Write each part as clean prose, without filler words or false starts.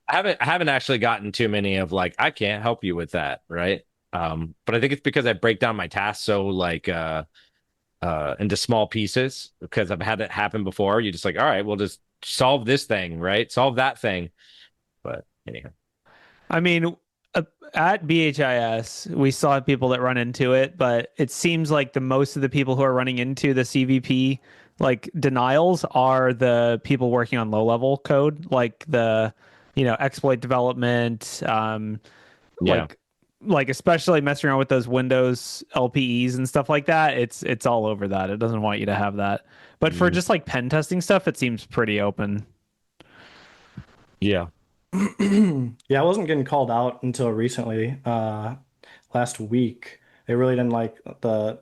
I haven't actually gotten too many of like I can't help you with that, right? But I think it's because I break down my tasks so like into small pieces because I've had it happen before. You just like, all right, we'll just solve this thing, right? Solve that thing. But anyhow. I mean, uh, at BHIS, we saw people that run into it, but it seems like the most of the people who are running into the CVP like denials are the people working on low level code, like the, exploit development, Yeah. like especially messing around with those Windows LPEs and stuff like that. It's all over that. It doesn't want you to have that. But for Mm. just like pen testing stuff, it seems pretty open. Yeah. Yeah, I wasn't getting called out until recently. Last week, they really didn't like the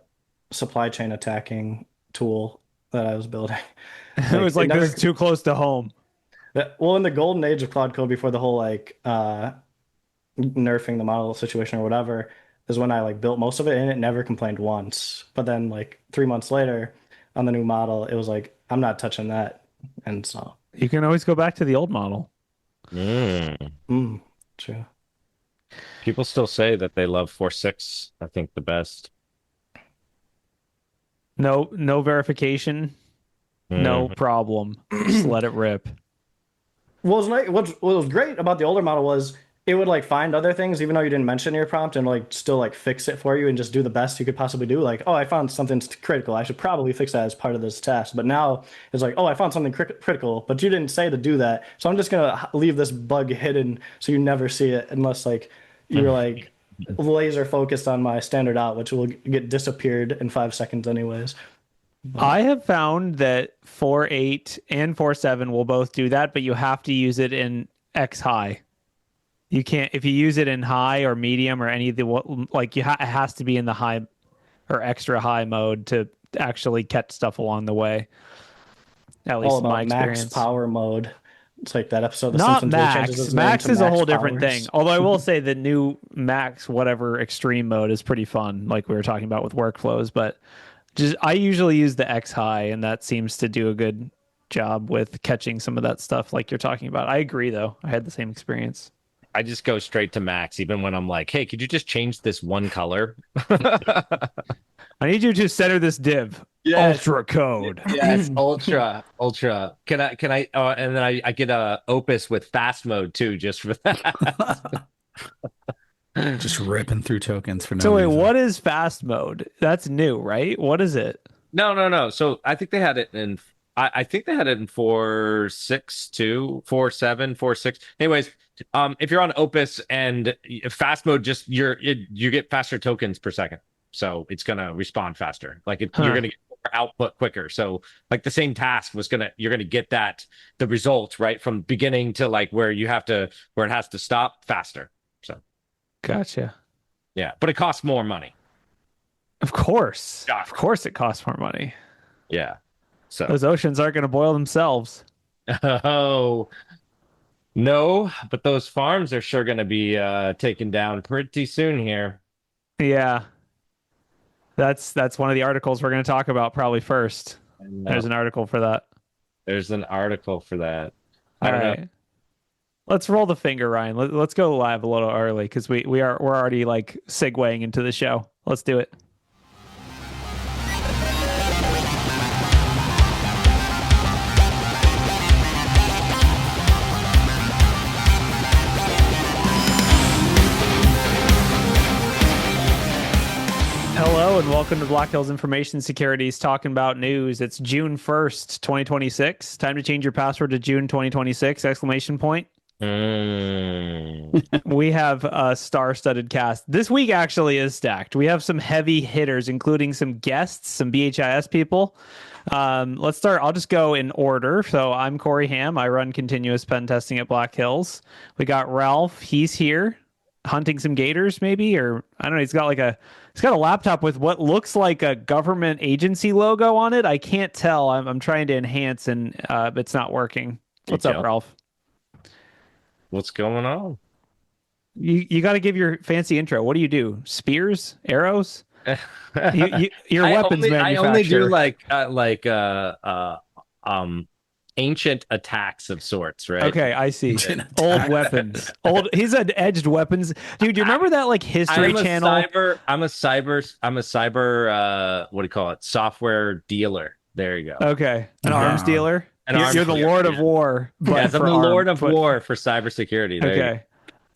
supply chain attacking tool that I was building. It Like was it like this is never, too close to home. well, in the golden age of Cloud Code before the whole like nerfing the model situation or whatever, is when I like built most of it and it never complained once. But then like 3 months later on the new model, it was like, I'm not touching that. And so, You can always go back to the old model. Mm. mm, true. People still say that they love 4.6, I think the best. No verification, no Mhm. problem. Just let it rip. What was nice, what was great about the older model was it would like find other things even though you didn't mention in your prompt and like still like fix it for you and just do the best you could possibly do. Like, oh, I found something critical. I should probably fix that as part of this task. But now it's like, oh, I found something critical, but you didn't say to do that. So I'm just gonna leave this bug hidden so you never see it unless like you're like laser focused on my standard out, which will get disappeared in 5 seconds anyways. But I have found that 4.8 and 4.7 will both do that, but you have to use it in X high. You can't if you use it in high or medium or any of the like it has to be in the high or extra high mode to actually catch stuff along the way. At all least in my about max experience. power mode. It's like that episode of The Not Simpsons where he changes max. his name Max to is a Max whole different thing. Powers. Although I will say the new max, whatever extreme mode is pretty fun, like we were talking about with workflows. But just I usually use the X high, and that seems to do a good job with catching some of that stuff like you're talking about. I agree though. I had the same experience. I just go straight to max, even when I'm like, hey, could you just change this one color? I need you to center this div. Yes. Ultra code. Yes, ultra, ultra. And then I get a Opus with fast mode too, just for that. Just ripping through tokens for no So wait, reason. what is fast mode? That's new, right? What is it? No, no, no. So I think they had it in, I think they had it in 4.6 too, 4.7, 4.6. Anyways, if you're on Opus and fast mode, just you get faster tokens per second. So it's gonna respond faster. You're Huh. gonna get more output quicker. So like the same task you're gonna get the result right from beginning to like where it has to stop faster. So Gotcha. yeah, but it costs more money. Of course. Of Shocker. course it costs more money. Yeah. So Those oceans aren't going to boil themselves. oh no, but those farms are sure gonna be taken down pretty soon here. Yeah. That's one of the articles we're going to talk about probably first. And There's an article for that. there's an article for that. I All don't know. right. Let's roll the finger, Ryan. Let's go live a little early because we're already like segueing into the show. Let's do it. Hello and welcome to Black Hills Information Securities talking about news. It's June 1st, 2026. Time to change your password to June 2026 exclamation point. Mm. We have a star-studded cast. This week actually is stacked. We have some heavy hitters, including some guests, some BHIS people. Let's start. I'll just go in order. So I'm Corey Ham. I run continuous pen testing at Black Hills. We got Ralph. He's here hunting some gators, maybe, or I don't know. He's got a laptop with what looks like a government agency logo on it. I can't tell. I'm trying to enhance and it's not working. What's up, Detail. Ralph? What's going on? You got to give your fancy intro. What do you do? Spears, arrows? You're a weapons I only do manufacturer. um ancient attacks of sorts, right? Okay, I see. Ancient Old attack. weapons. He said edged weapons. Dude, you remember that like History Channel? I'm a cyber what do you call it? Software dealer. There you go. Okay, an arms dealer. An You're, arms you're the dealer, Lord of yeah. War, but Yes, I'm for the Lord arms, of War for cybersecurity. There you go. Okay.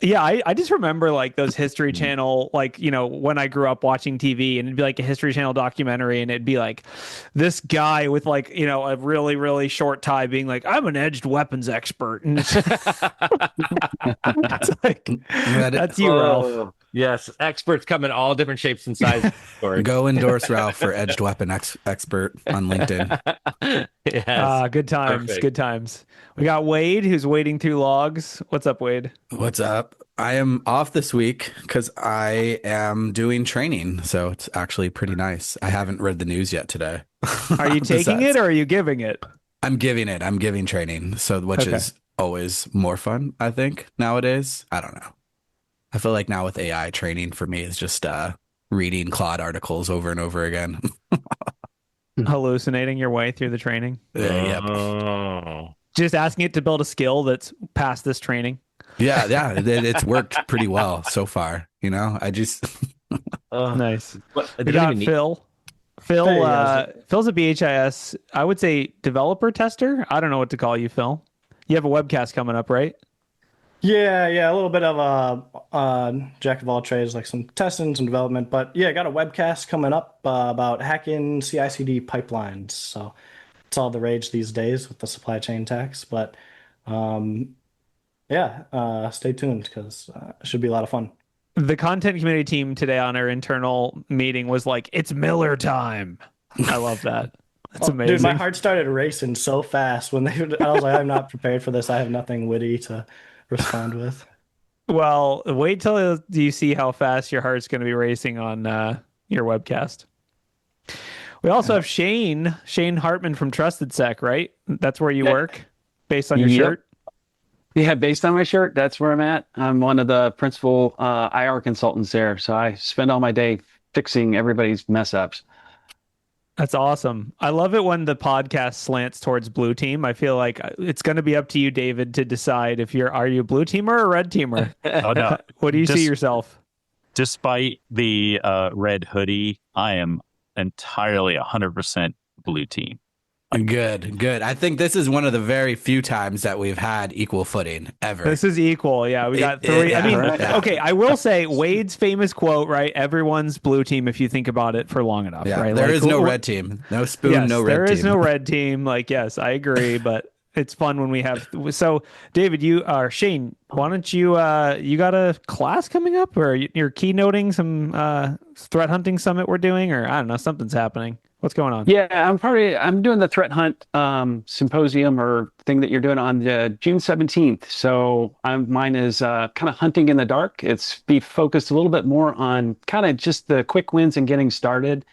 Yeah, I just remember like those History Channel, like, when I grew up watching TV and it'd be like a History Channel documentary and it'd be like this guy with like, a really, really short tie being like, I'm an edged weapons expert. And it's like, that's you, Ralph. Yes, experts come in all different shapes and sizes. Go endorse Ralph for edged weapon expert on LinkedIn. Yes. Good times. Perfect. Good times. We got Wade who's wading through logs. What's up, Wade? What's up? I am off this week because I am doing training, so it's actually pretty nice. I haven't read the news yet today. Are you taking it or are you giving it? I'm giving it. I'm giving training, so which is always more fun, I think, nowadays. I don't know. I feel like now with AI, training for me is just reading Claude articles over and over again. Hallucinating your way through the training. Yep. Oh. Just asking it to build a skill that's past this training. Yeah, it's worked pretty well so far. I just Nice. What, We got Phil. Phil, Hey, how's Phil's a BHIS, I would say developer tester. I don't know what to call you, Phil. You have a webcast coming up, right? Yeah, a little bit of a jack of all trades, like some testing, some development. But yeah, I got a webcast coming up about hacking CI/CD pipelines. So it's all the rage these days with the supply chain attacks. But stay tuned because it should be a lot of fun. The content community team today on our internal meeting was like, it's Miller time. I love that. That's amazing. Dude, my heart started racing so fast when I was like, I'm not prepared for this. I have nothing witty to respond with. Well, wait till you see how fast your heart's going to be racing on your webcast. We also have Shane Hartman from Trusted Sec, right? That's where you work based on your shirt. Yeah, based on my shirt, that's where I'm at. I'm one of the principal IR consultants there. So I spend all my day fixing everybody's mess ups. That's awesome. I love it when the podcast slants towards blue team. I feel like it's going to be up to you, David, to decide if are you a blue teamer or a red teamer? Oh, no. What do you see yourself? Despite the red hoodie, I am entirely 100% blue team. Good. I think this is one of the very few times that we've had equal footing ever. This is equal. Yeah, we got three. I mean, okay, I will say Wade's famous quote, right? Everyone's blue team if you think about it for long enough, right? There is no red team. No spoon, yes, no red team. There is no red team. Like, yes, I agree, but it's fun when we have. So, David, Shane, why don't you got a class coming up or you're keynoting some threat hunting summit we're doing, or I don't know, something's happening. What's going on? Yeah, I'm doing the threat hunt symposium or thing that you're doing on June 17th. So mine is kind of hunting in the dark. It's be focused a little bit more on kind of just the quick wins and getting started.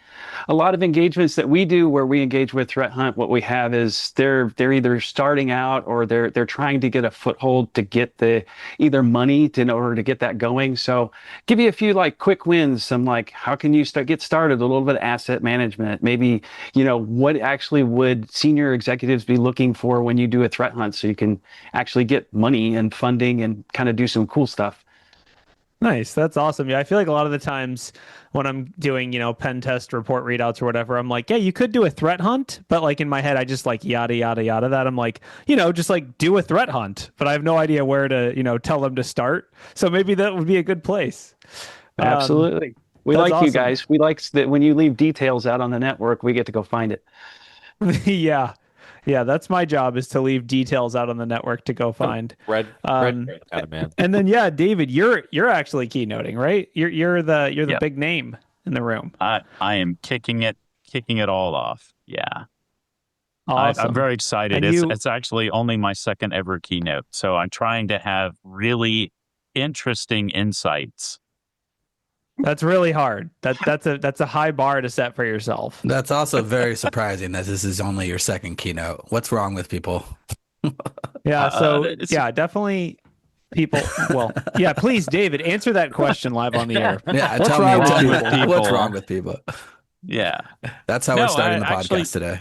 A lot of engagements that we do where we engage with threat hunt, what we have is they're either starting out or they're trying to get a foothold to get the either money in order to get that going. So give you a few like quick wins. Some like how can you get started? A little bit of asset management. Maybe, what actually would senior executives be looking for when you do a threat hunt so you can actually get money and funding and kind of do some cool stuff. Nice. That's awesome. Yeah, I feel like a lot of the times when I'm doing, pen test report readouts or whatever, I'm like, yeah, you could do a threat hunt, but like in my head, I just like yada, yada, yada that. I'm like, just like do a threat hunt, but I have no idea where to, tell them to start. So maybe that would be a good place. Absolutely. We like awesome. You guys. We like that when you leave details out on the network, we get to go find it. Yeah. Yeah, that's my job is to leave details out on the network to go find. Red kind of man. And then David, you're actually keynoting, right? You're the big name in the room. I am kicking it all off. Yeah. Awesome. I'm very excited. It's actually only my second ever keynote. So I'm trying to have really interesting insights. That's really hard. That's a high bar to set for yourself. That's also very surprising that this is only your second keynote. What's wrong with people? Yeah, so definitely people. Well, yeah, please, David, answer that question live on the air. Yeah, tell me what's wrong with people. Yeah, that's how we're starting the podcast today.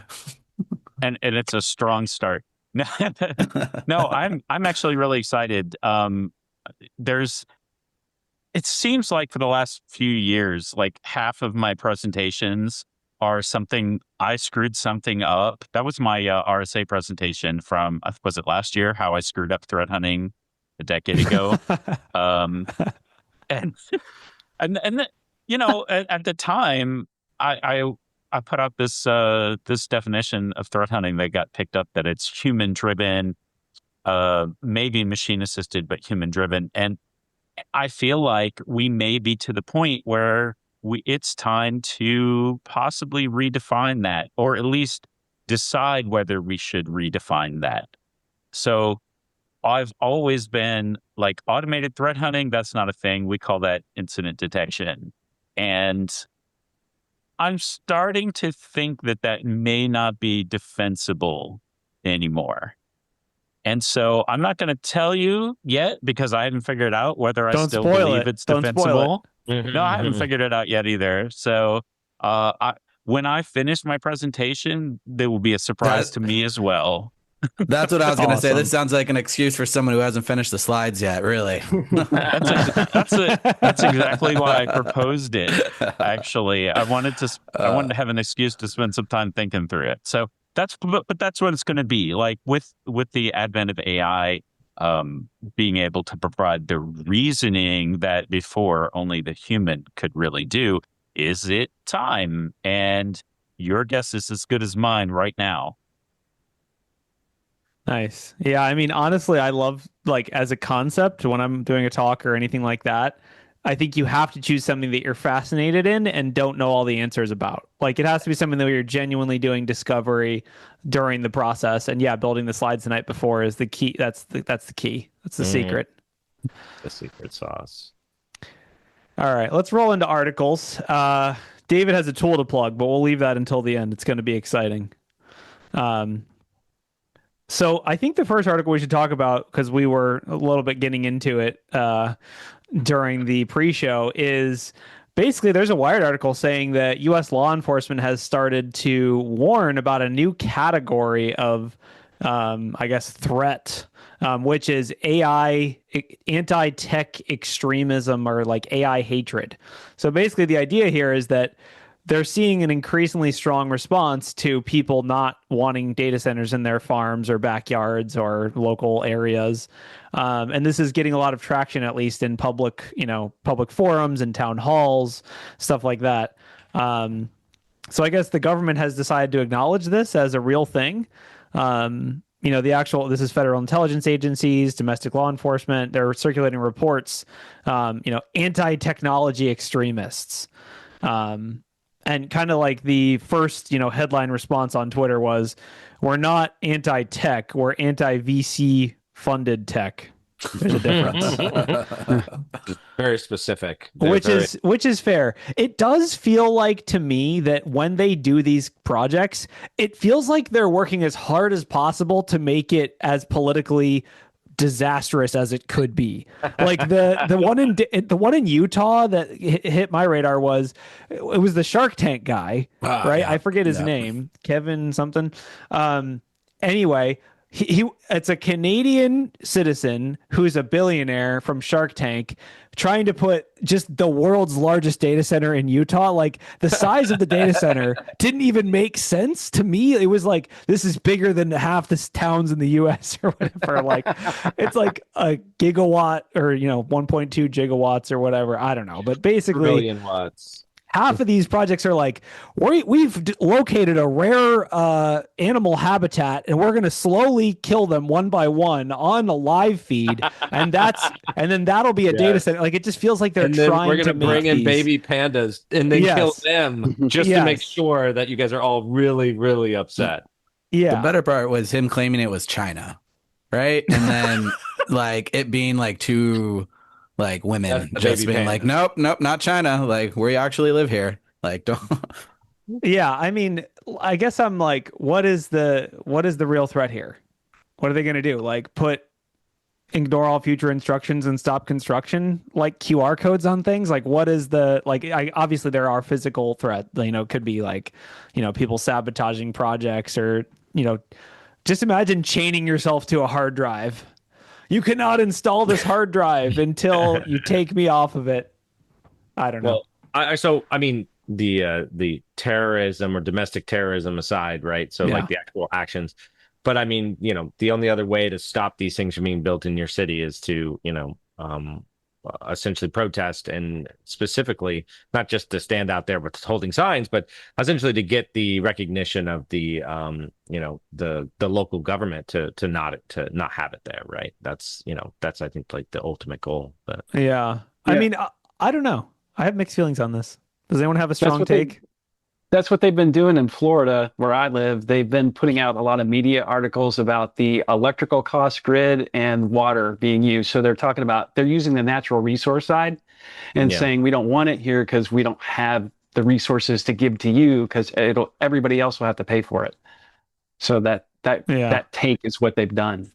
And it's a strong start. No, I'm actually really excited. It seems like for the last few years, like half of my presentations are something I screwed something up. That was my RSA presentation from, was it last year? How I screwed up threat hunting a decade ago. um, and and at the time, I put out this definition of threat hunting that got picked up, that it's human driven, maybe machine assisted, but human driven. And I feel like we may be to the point where it's time to possibly redefine that, or at least decide whether we should redefine that. So I've always been like, automated threat hunting, that's not a thing. We call that incident detection. And I'm starting to think that may not be defensible anymore. And so I'm not going to tell you yet, because I haven't figured out whether I still believe it's defensible. No, I haven't figured it out yet either. So when I finish my presentation, there will be a surprise to me as well. That's what I was going to say. This sounds like an excuse for someone who hasn't finished the slides yet, really. That's exactly why I proposed it, actually. I wanted to have an excuse to spend some time thinking through it. So that's what it's going to be. Like with the advent of AI, being able to provide the reasoning that before only the human could really do. Is it time? And your guess is as good as mine right now. Nice. Yeah, I mean, honestly, I love, like, as a concept, when I'm doing a talk or anything like that, I think you have to choose something that you're fascinated in and don't know all the answers about. Like, it has to be something that you're genuinely doing discovery during the process. And yeah, building the slides the night before is the key. That's the key. That's the secret. The secret sauce. All right, let's roll into articles. David has a tool to plug, but we'll leave that until the end. It's going to be exciting. So I think the first article we should talk about, because we were a little bit getting into it during the pre-show, is basically there's a Wired article saying that U.S. law enforcement has started to warn about a new category of, I guess, threat, which is AI, anti-tech extremism, or like AI hatred. So basically the idea here is that they're seeing an increasingly strong response to people not wanting data centers in their farms or backyards or local areas. And this is getting a lot of traction, at least in public forums and town halls, stuff like that. So I guess the government has decided to acknowledge this as a real thing. This is federal intelligence agencies, domestic law enforcement. They're circulating reports, anti-technology extremists. And kind of like the first, headline response on Twitter was, we're not anti-tech, we're anti-VC funded tech. There's a difference. Very specific. Which is fair. It does feel like to me that when they do these projects, it feels like they're working as hard as possible to make it as politically disastrous as it could be. Like the one in Utah that hit my radar was the Shark Tank guy, right? Yeah, I forget his name, Kevin something. Anyway, he it's a Canadian citizen who's a billionaire from Shark Tank trying to put just the world's largest data center in Utah. Like, the size of the data center didn't even make sense to me. It was like, this is bigger than half the towns in the US or whatever. Like, it's like a gigawatt or 1.2 gigawatts or whatever. I don't know, but basically billion watts. Half of these projects are like, we've located a rare animal habitat, and we're going to slowly kill them one by one on a live feed, and then that'll be a data center. Like, it just feels like they're trying. We're going to bring in baby pandas and then kill them just to make sure that you guys are all really, really upset. Yeah. The better part was him claiming it was China, right? And then like it being like two. Like women just being like, nope, not China. Like, we actually live here. Like, don't. Yeah, I mean, I guess I'm like, what is the real threat here? What are they going to do? Like, ignore all future instructions and stop construction? Like QR codes on things? Like, what is obviously there are physical threat. Could be like, people sabotaging projects or Just imagine chaining yourself to a hard drive. You cannot install this hard drive until you take me off of it. I don't know. Well, I mean the terrorism or domestic terrorism aside, right? So Yeah. like the actual actions. But I mean, the only other way to stop these things from being built in your city is to, essentially protest, and specifically not just to stand out there with holding signs, but essentially to get the recognition of the the local government to not have it there, right? That's I think like the ultimate goal. But Yeah. I mean, I don't know. I have mixed feelings on this. Does anyone have a strong take? That's what they've been doing in Florida, where I live. They've been putting out a lot of media articles about the electrical cost grid and water being used. So they're using the natural resource side and saying we don't want it here because we don't have the resources to give to you, because everybody else will have to pay for it. So that take is what they've done.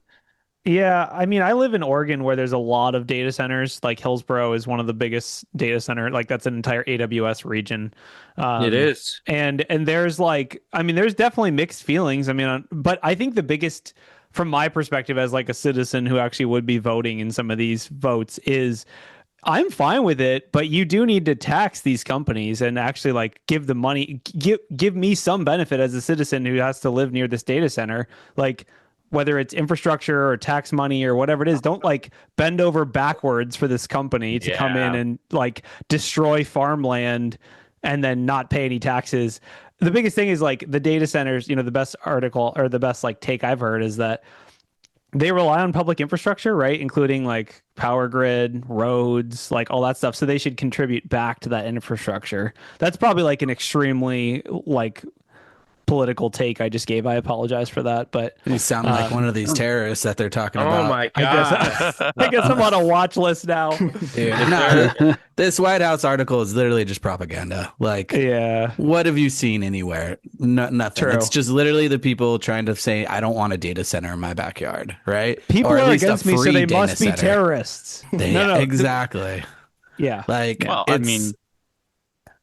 Yeah, I mean, I live in Oregon where there's a lot of data centers. Like Hillsboro is one of the biggest data center. Like that's an entire AWS region. It is. And there's there's definitely mixed feelings. I mean, but I think the biggest, from my perspective as like a citizen who actually would be voting in some of these votes, is I'm fine with it, but you do need to tax these companies and actually like give the money, give me some benefit as a citizen who has to live near this data center. Like, whether it's infrastructure or tax money or whatever it is, don't like bend over backwards for this company to come in and like destroy farmland and then not pay any taxes. The biggest thing is like the data centers, the best article or the best like take I've heard is that they rely on public infrastructure, right? Including like power grid, roads, like all that stuff. So they should contribute back to that infrastructure. That's probably like an extremely like political take I just gave. I apologize for that, but you sound like one of these terrorists that they're talking about. Oh my god! I guess I'm on a watch list now. Dude, no, this White House article is literally just propaganda. Like, what have you seen anywhere? Nothing. True. It's just literally the people trying to say, I don't want a data center in my backyard, right? People are against me, so they must be terrorists. No, exactly. Yeah. Like, well, I mean,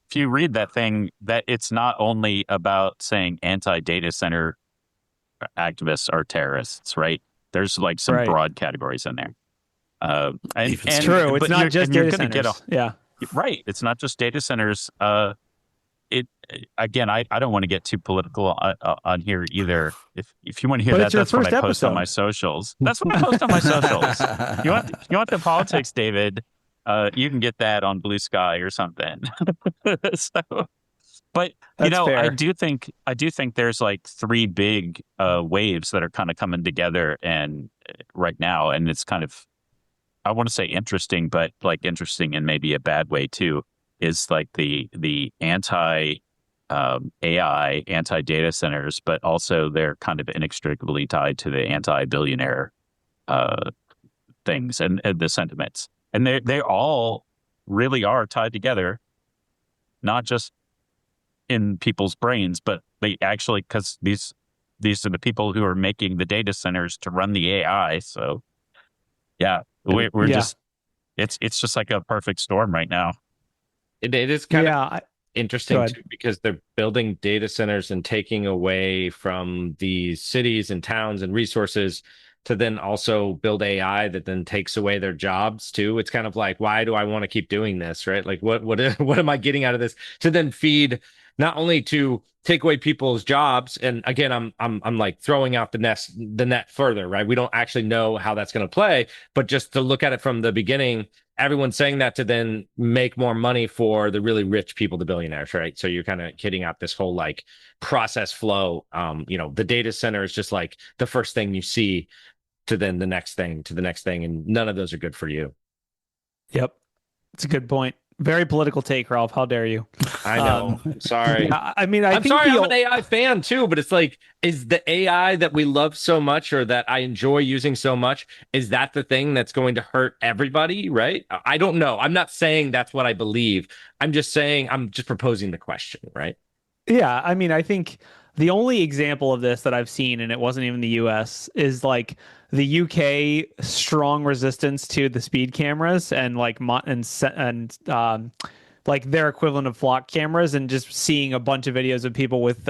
if you read that thing, that it's not only about saying anti-data center activists are terrorists, right? There's like some broad categories in there. It's true. It's not just data centers. Right. It's not just data centers. Again, I don't want to get too political on here either. If you want to hear that, that's what I post on my socials. That's what I post on my socials. You want the politics, David? You can get that on Blue Sky or something. But fair. I do think there's like three big waves that are kind of coming together and right now, and it's kind of, I want to say interesting, but like interesting in maybe a bad way too, is like the anti AI, anti data centers, but also they're kind of inextricably tied to the anti billionaire things and the sentiments. And they all really are tied together, not just in people's brains, but they actually, because these are the people who are making the data centers to run the AI. So, we're just it's just like a perfect storm right now. It is kind of interesting too, because they're building data centers and taking away from these cities and towns and resources to then also build AI that then takes away their jobs too. It's kind of like, why do I want to keep doing this, right? Like, what am I getting out of this to then feed, not only to take away people's jobs, and again, I'm like throwing out the net further, right? We don't actually know how that's going to play, but just to look at it from the beginning, everyone's saying that to then make more money for the really rich people, the billionaires, right? So you're kind of kidding out this whole like process flow. The data center is just like the first thing you see to then the next thing, to the next thing, and none of those are good for you. Yep. It's a good point. Very political take, Ralph. How dare you? I know. I'm sorry. I mean, I'm sorry. I'm an AI fan too, but it's like, is the AI that we love so much or that I enjoy using so much, is that the thing that's going to hurt everybody, right? I don't know. I'm not saying that's what I believe. I'm just proposing the question, right? Yeah. I mean, I think the only example of this that I've seen, and it wasn't even the US, is like the UK strong resistance to the speed cameras and like like their equivalent of flock cameras, and just seeing a bunch of videos of people with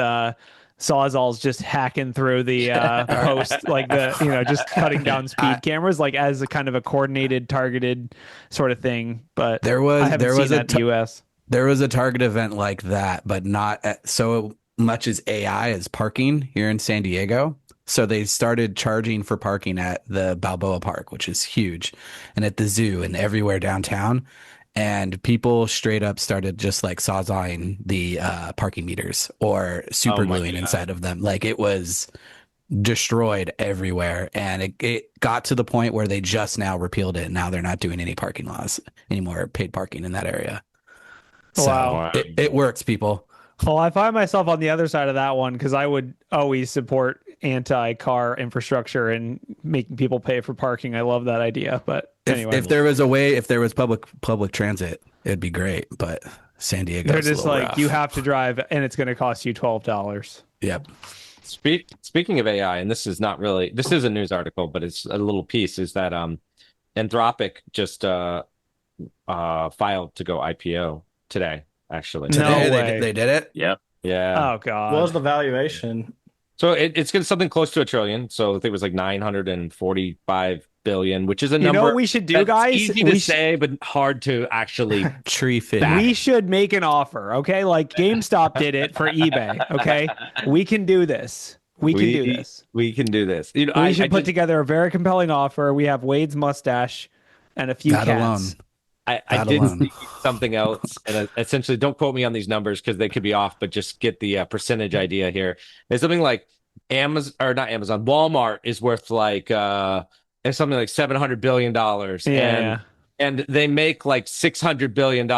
Sawzall's just hacking through the post, like just cutting down speed cameras, like as a kind of a coordinated, targeted sort of thing. But I haven't seen that in the US. There was a Target event like that, but not so much as AI as parking here in San Diego. So they started charging for parking at the Balboa Park, which is huge, and at the zoo and everywhere downtown. And people straight up started just like sawzawing the parking meters or super gluing inside of them. Like it was destroyed everywhere. And it got to the point where they just now repealed it. And now they're not doing any parking laws anymore, paid parking in that area. So Wow. it works, people. Well, I find myself on the other side of that one because I would always support anti-car infrastructure and making people pay for parking. I love that idea. But anyway, if there was a way, if there was public transit, it'd be great. But San Diego, they're just like, rough. you have to drive and it's going to cost you $12. Yep. Speaking of AI, and this is a news article, but it's a little piece, is that Anthropic just filed to go IPO today, actually. No way. They did it? Yep. Yeah. Oh God. What was the valuation? So it's going to something close to $1 trillion. So I think it was like 945 billion, which is a You number know what we should do, that's guys? easy to say, but hard to actually Tree fit. back. We should make an offer, okay? Like GameStop did it for eBay, okay? We can do this. We can do this. We can do this. You know, We should put together a very compelling offer. We have Wade's mustache and a few That cats. alone. I did see something else, and essentially, don't quote me on these numbers because they could be off, but just get the percentage idea here. It's something like Amazon, or not Amazon, Walmart is worth like it's something like $700 billion. Yeah. And they make like $600 billion.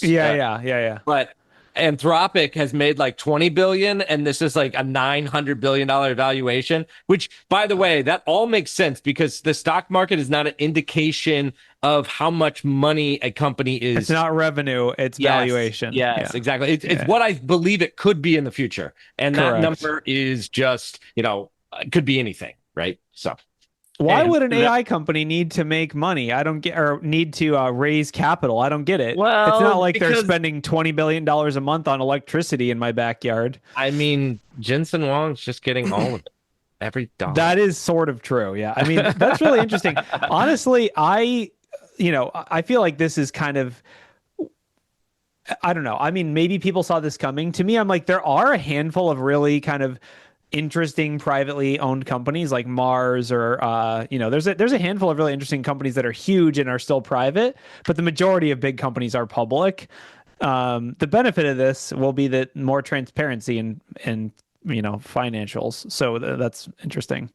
Yeah. But Anthropic has made like 20 billion, and this is like a $900 billion valuation, which, by the way, that all makes sense because the stock market is not an indication of how much money a company is. It's not revenue, it's valuation. Yes, Yeah. exactly. It's what I believe it could be in the future. And that Correct. number is just, it could be anything, right? So Why would an AI company need to make money? I don't get, or need to raise capital. I don't get it. Well, it's not like they're because- spending $20 billion a month on electricity in my backyard. I mean, Jensen Huang's just getting all of it. Every dollar. That is sort of true. Yeah. I mean, that's really interesting. Honestly, I feel like this is kind of, I don't know. I mean, maybe people saw this coming. To me, I'm like, there are a handful of really kind of interesting privately owned companies like Mars or there's a handful of really interesting companies that are huge and are still private, but the majority of big companies are public. The benefit of this will be that more transparency and financials. So that's interesting.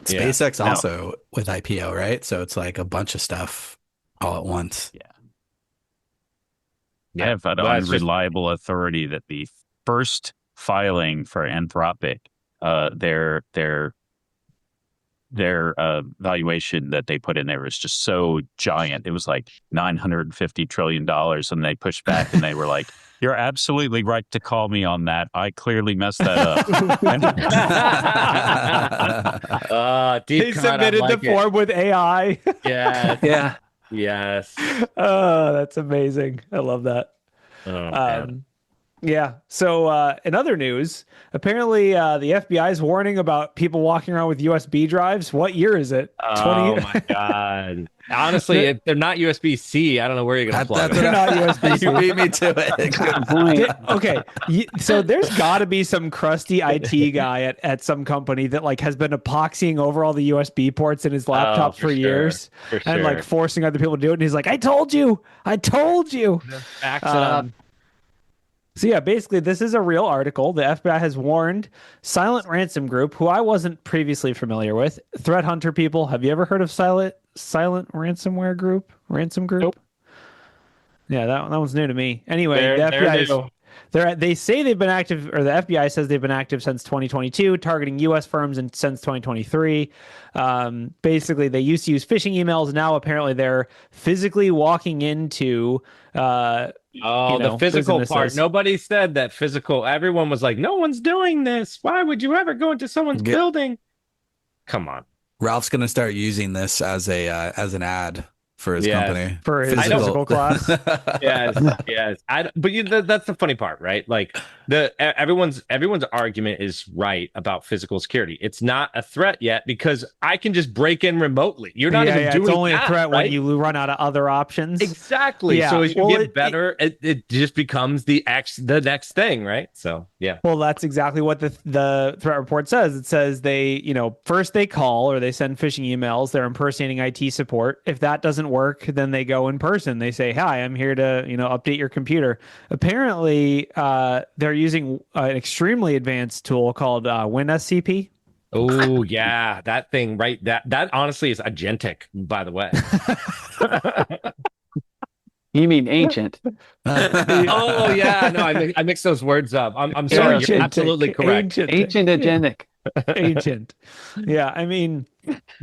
SpaceX also with IPO, right? So it's like a bunch of stuff all at once. I have an unreliable authority that the first filing for Anthropic, their valuation that they put in there was just so giant. It was like $950 trillion, and they pushed back and they were like, "You're absolutely right to call me on that. I clearly messed that up." Deep They cut, submitted I like the form with AI. Yeah. Yeah. Yes. Oh, that's amazing. I love that. Oh, man. Yeah. So in other news, apparently the FBI is warning about people walking around with USB drives. What year is it? Oh my God. Honestly, if they're not USB-C, I don't know where you're going to plug They're them. not USB-C. You beat me to it. Good point. Okay, so there's got to be some crusty IT guy at some company that like has been epoxying over all the USB ports in his laptop for years and like forcing other people to do it. And he's like, I told you. Backs it up. So yeah, basically this is a real article. The FBI has warned Silent Ransom Group, who I wasn't previously familiar with. Threat hunter people. Have you ever heard of Silent Ransomware Group? Ransom Group? Nope. Yeah, that one's new to me. Anyway, the FBI they say they've been active, or the FBI says they've been active since 2022, targeting U.S. firms and since 2023. Basically, they used to use phishing emails. Now, apparently, they're physically walking into the physical businesses. part. Nobody said that physical. Everyone was like, no one's doing this. Why would you ever go into someone's building? Come on. Ralph's gonna start using this as an ad for his Yes. company. For his physical class. Yes, yes. But that's the funny part, right? Like everyone's argument is right about physical security. It's not a threat yet because I can just break in remotely. You're not even doing it's only that, a threat right? when you run out of other options. Exactly. Yeah. So as you get better, it just becomes the next thing, right? So yeah. Well, that's exactly what the threat report says. It says they, first they call or they send phishing emails. They're impersonating IT support. If that doesn't work, then they go in person. They say, "Hi, I'm here to, update your computer." Apparently, they're using an extremely advanced tool called WinSCP. Oh yeah, that thing, right? That honestly is agentic, by the way. You mean ancient? Oh yeah, no, I mixed those words up. I'm sorry. Agentic. You're absolutely correct. Ancient agentic. Ancient. Yeah, I mean,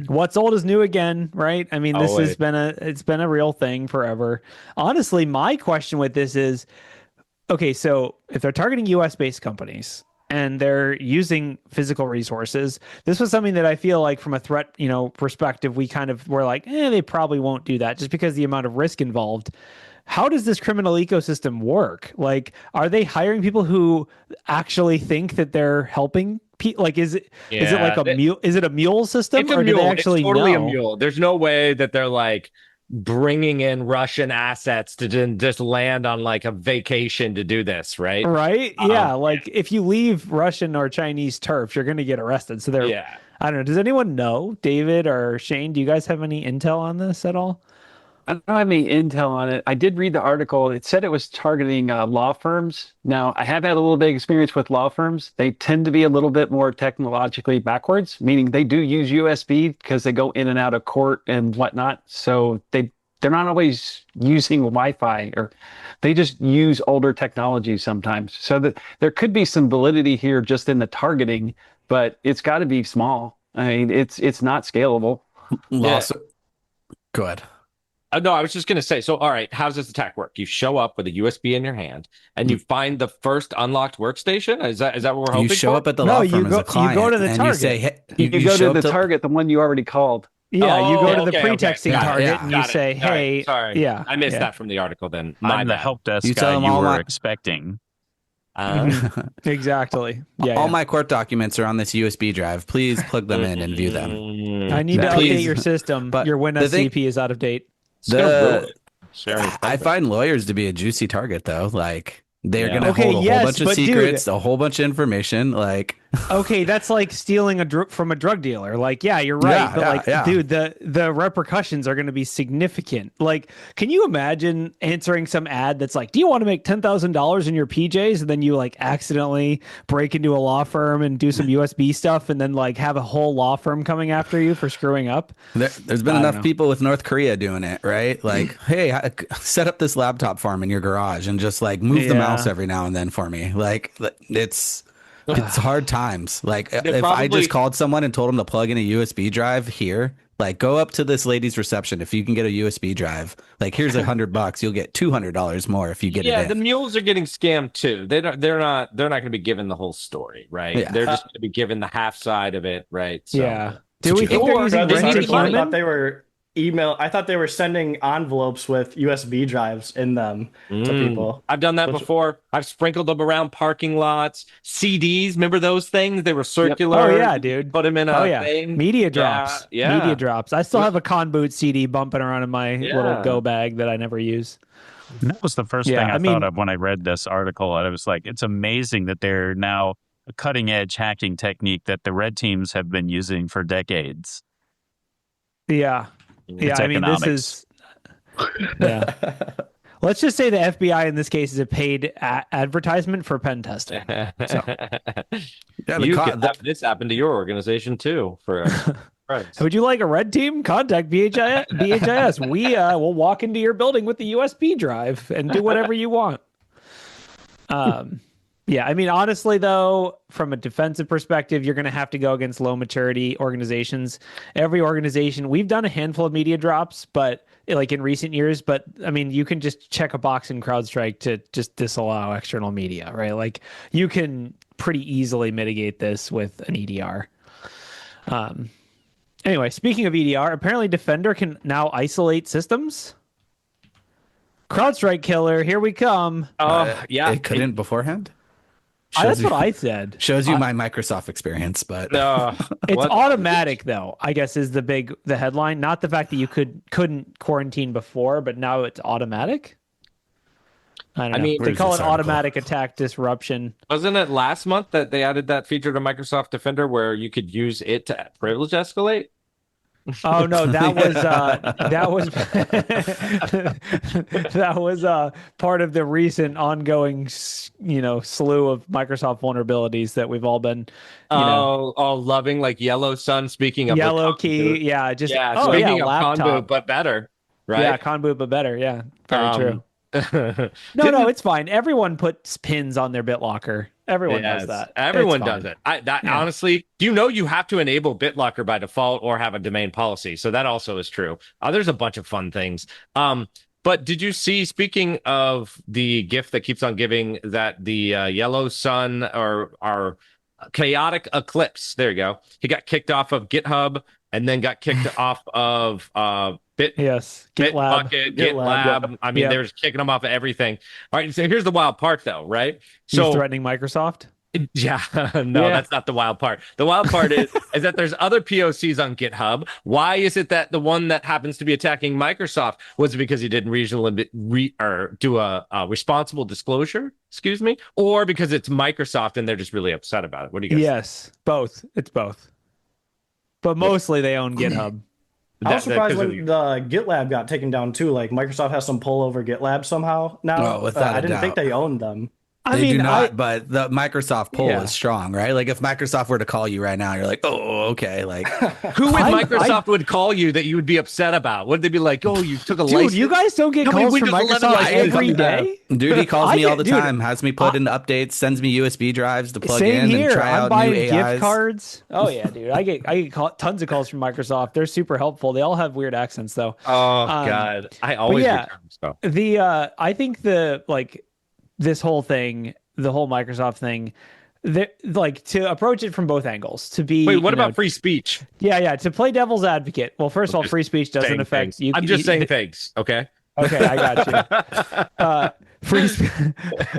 what's old is new again, right? I mean, this has been a real thing forever. Honestly, my question with this is, okay, so if they're targeting US based companies and they're using physical resources, this was something that I feel like from a threat, perspective, we kind of were like, they probably won't do that just because the amount of risk involved. How does this criminal ecosystem work? Like, are they hiring people who actually think that they're helping people? Like, is it like a mule? Is it a mule system? It's a or mule. Do they actually it's totally know? a mule. There's no way that they're like bringing in Russian assets to just land on like a vacation to do this, right? Right? Yeah. Like, if you leave Russian or Chinese turf, you're going to get arrested. So they're, I don't know. Does anyone know? David or Shane, do you guys have any intel on this at all? I don't have any intel on it. I did read the article. It said it was targeting law firms. Now, I have had a little bit of experience with law firms. They tend to be a little bit more technologically backwards, meaning they do use USB because they go in and out of court and whatnot. So they're not always using Wi-Fi, or they just use older technology sometimes. So that there could be some validity here just in the targeting, but it's got to be small. I mean, it's not scalable. Go ahead. No, I was just going to say, so, all right, how's this attack work? You show up with a USB in your hand and you find the first unlocked workstation? Is that what we're hoping for? You show up at the law firm as a client. You go to the and target. You say, hey, you go to the target, the one you already called. Yeah, you go to the pretexting okay. target and you say, "Hey, sorry, yeah, I missed that from the article." Then I'm the help desk You guy tell them you all were my- expecting. Exactly. Yeah. All my court documents are on this USB drive. Please plug them in and view them. I need to update your system, but your WinSCP is out of date. I find lawyers to be a juicy target, though. Like, they're going to hold a whole bunch of secrets, a whole bunch of information. Like, okay, that's like stealing from a drug dealer. Like, yeah, you're right, but dude, the repercussions are going to be significant. Like, can you imagine answering some ad that's like, "Do you want to make $10,000 in your PJs?" and then you like accidentally break into a law firm and do some USB stuff, and then like have a whole law firm coming after you for screwing up? There's been enough people with North Korea doing it, right? Like, hey, set up this laptop farm in your garage and just like move the mouse every now and then for me. Like, it's hard times. Like, if I just called someone and told them to plug in a USB drive here, like, go up to this lady's reception. If you can get a USB drive, like, here's $100. You'll get $200 more if you get it. Yeah, the mules are getting scammed too. They're not going to be given the whole story, right? Yeah. They're just going to be given the half side of it, right? So, yeah. Do we think they're using I thought they were I thought they were sending envelopes with USB drives in them to people. I've done that before. I've sprinkled them around parking lots. CDs, remember those things? They were circular. Yep. Oh yeah, dude. Put them in a thing. Media drops. Yeah. Media drops. I still have a Con Boot CD bumping around in my little go bag that I never use. That was the first thing I thought of when I read this article. And I was like, it's amazing that they're now a cutting edge hacking technique that the red teams have been using for decades. Yeah. It's I mean, this is, let's just say the FBI in this case is a paid advertisement for pen testing. So. This happened to your organization too. For would you like a red team? Contact BHIS. We will walk into your building with the USB drive and do whatever you want. Yeah, I mean, honestly, though, from a defensive perspective, you're going to have to go against low maturity organizations. Every organization, we've done a handful of media drops, but like in recent years, but I mean, you can just check a box in CrowdStrike to just disallow external media, right? Like you can pretty easily mitigate this with an EDR. Anyway, speaking of EDR, apparently Defender can now isolate systems. CrowdStrike killer, here we come. Yeah. It couldn't beforehand. That's what I said. Shows you my Microsoft experience, but It's automatic though, I guess is the headline. Not the fact that you couldn't quarantine before, but now it's automatic. I don't know. mean, They call it this article? automatic attack disruption. Wasn't it last month that they added that feature to Microsoft Defender where you could use it to privilege escalate? Oh no, that was that was part of the recent ongoing slew of Microsoft vulnerabilities that we've all been all loving, like Yellow Sun. Speaking of yellow the key, speaking of laptop. Convo, but better, right? Yeah, Conboot, but better. Yeah, very true. true. No, it's fine. Everyone puts pins on their BitLocker. Everyone does that. Everyone It's does fine. it. Honestly, do you know you have to enable BitLocker by default or have a domain policy? So that also is true. There's a bunch of fun things. But did you see, speaking of the gift that keeps on giving, that the Yellow Sun or our chaotic eclipse, there you go. He got kicked off of GitHub and then got kicked off of Yes, GitLab. Bitbucket, GitLab. I mean, they're just kicking them off of everything. All right, so here's the wild part, though, right? He's So threatening Microsoft. yeah, no, that's not the wild part. The wild part is that there's other POCs on GitHub. Why is it that the one that happens to be attacking Microsoft was it because he didn't do a responsible disclosure? Excuse me, or because it's Microsoft and they're just really upset about it? What do you guys? Yes, both. It's both. But mostly they own GitHub. I was surprised when the GitLab got taken down too. Like Microsoft has some pull over GitLab somehow now. Oh, without I didn't a think doubt. they owned them. They do not, but the Microsoft pull Yeah. is strong, right? Like if Microsoft were to call you right now, you're like, oh, okay. Like Who would Microsoft would call you that you would be upset about? Would they be like, oh, you took a Dude, license? you guys don't get calls from Windows 11 Microsoft license. every day? dude, he calls me all the dude, time, has me put in updates, sends me USB drives to plug Same in here. and try I'm out buying new gift AIs. cards. Oh yeah, dude. I get tons of calls from Microsoft. They're super helpful. They all have weird accents though. Oh God, I always yeah, return stuff. I think this whole thing, the whole Microsoft thing, to approach it from both angles. To be Wait, what about free speech? Yeah. To play devil's advocate. Well, first of all, free speech doesn't Saying affect things. you. I'm just saying things. Okay. Okay, I got you.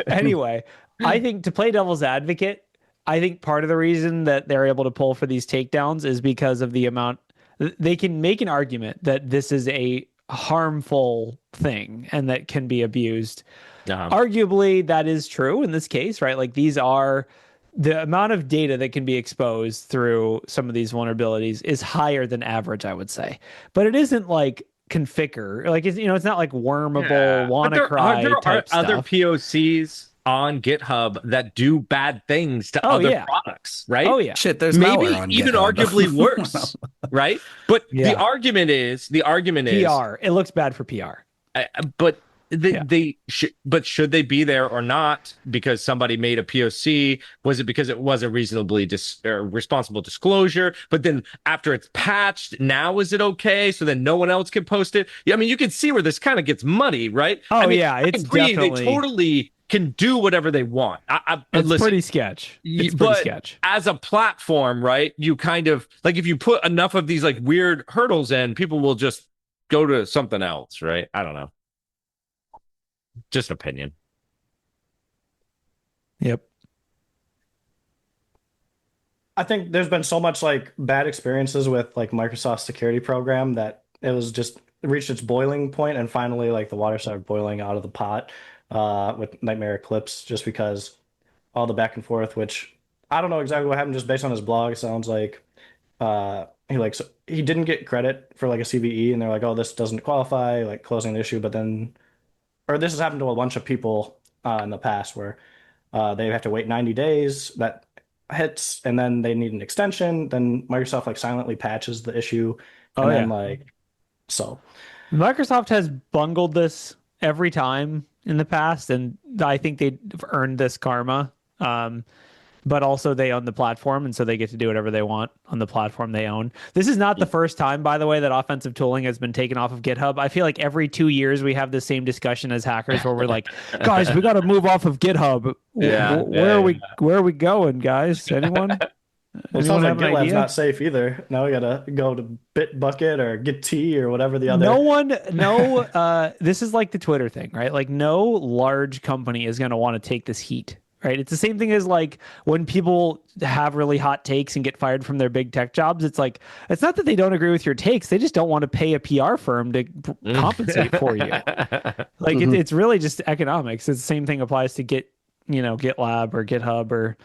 Anyway, I think to play devil's advocate, I think part of the reason that they're able to pull for these takedowns is because of the amount they can make an argument that this is a harmful thing and that can be abused. Arguably, that is true in this case, right? Like these are the amount of data that can be exposed through some of these vulnerabilities is higher than average, I would say. But it isn't like configure, like it's not like wormable, WannaCry there type are other stuff. POCs on GitHub that do bad things to other products, right? Oh yeah. Shit, there's Maybe malware on even GitHub. arguably worse, right? But Yeah. the argument is PR. It looks bad for PR. but should they be there or not because somebody made a POC? Was it because it was a reasonably responsible disclosure? But then after it's patched, now is it okay? So then no one else can post it? Yeah, I mean, you can see where this kind of gets muddy, right? Oh, I mean, yeah, I it's agree, definitely... They totally can do whatever they want. It's pretty sketch. It's pretty sketch. As a platform, right? You kind of like if you put enough of these like weird hurdles in, people will just go to something else, right? I don't know. Just an opinion. Yep. I think there's been so much like bad experiences with like Microsoft security program that it was just reached its boiling point, and finally like the water started boiling out of the pot with Nightmare Eclipse, just because all the back and forth, which I don't know exactly what happened, just based on his blog. It sounds like he didn't get credit for like a CVE, and they're like, oh, this doesn't qualify, like closing the issue. But then, or this has happened to a bunch of people in the past where they have to wait 90 days. That hits, and then they need an extension. Then Microsoft like silently patches the issue, and so Microsoft has bungled this every time in the past, and I think they've earned this karma. But also they own the platform, and so they get to do whatever they want on the platform they own. This is not the first time, by the way, that offensive tooling has been taken off of GitHub. I feel like every 2 years we have the same discussion as hackers where we're like, guys, we got to move off of GitHub. Where are we going, guys? Anyone? Well, it Anyone sounds like have an GitLab's idea? not safe either. Now we gotta go to Bitbucket or Git or whatever the other. No one, no, this is like the Twitter thing, right? Like no large company is going to want to take this heat, right? It's the same thing as like when people have really hot takes and get fired from their big tech jobs. It's like, it's not that they don't agree with your takes. They just don't want to pay a PR firm to compensate for you. Like it's really just economics. It's the same thing applies to GitLab or GitHub or,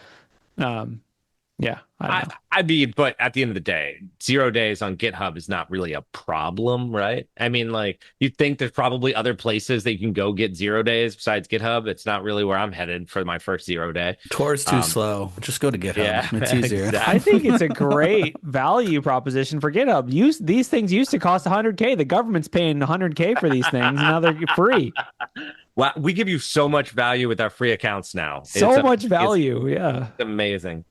yeah, I don't know. I mean, but at the end of the day, 0 days on GitHub is not really a problem, right? I mean, like, you think there's probably other places that you can go get 0 days besides GitHub. It's not really where I'm headed for my first 0 day. Tor's too slow. Just go to GitHub. Yeah, It's easier. exactly. I think it's a great value proposition for GitHub. These things used to cost 100K. The government's paying 100K for these things, and now they're free. Wow, we give you so much value with our free accounts now. So much value, yeah. It's amazing.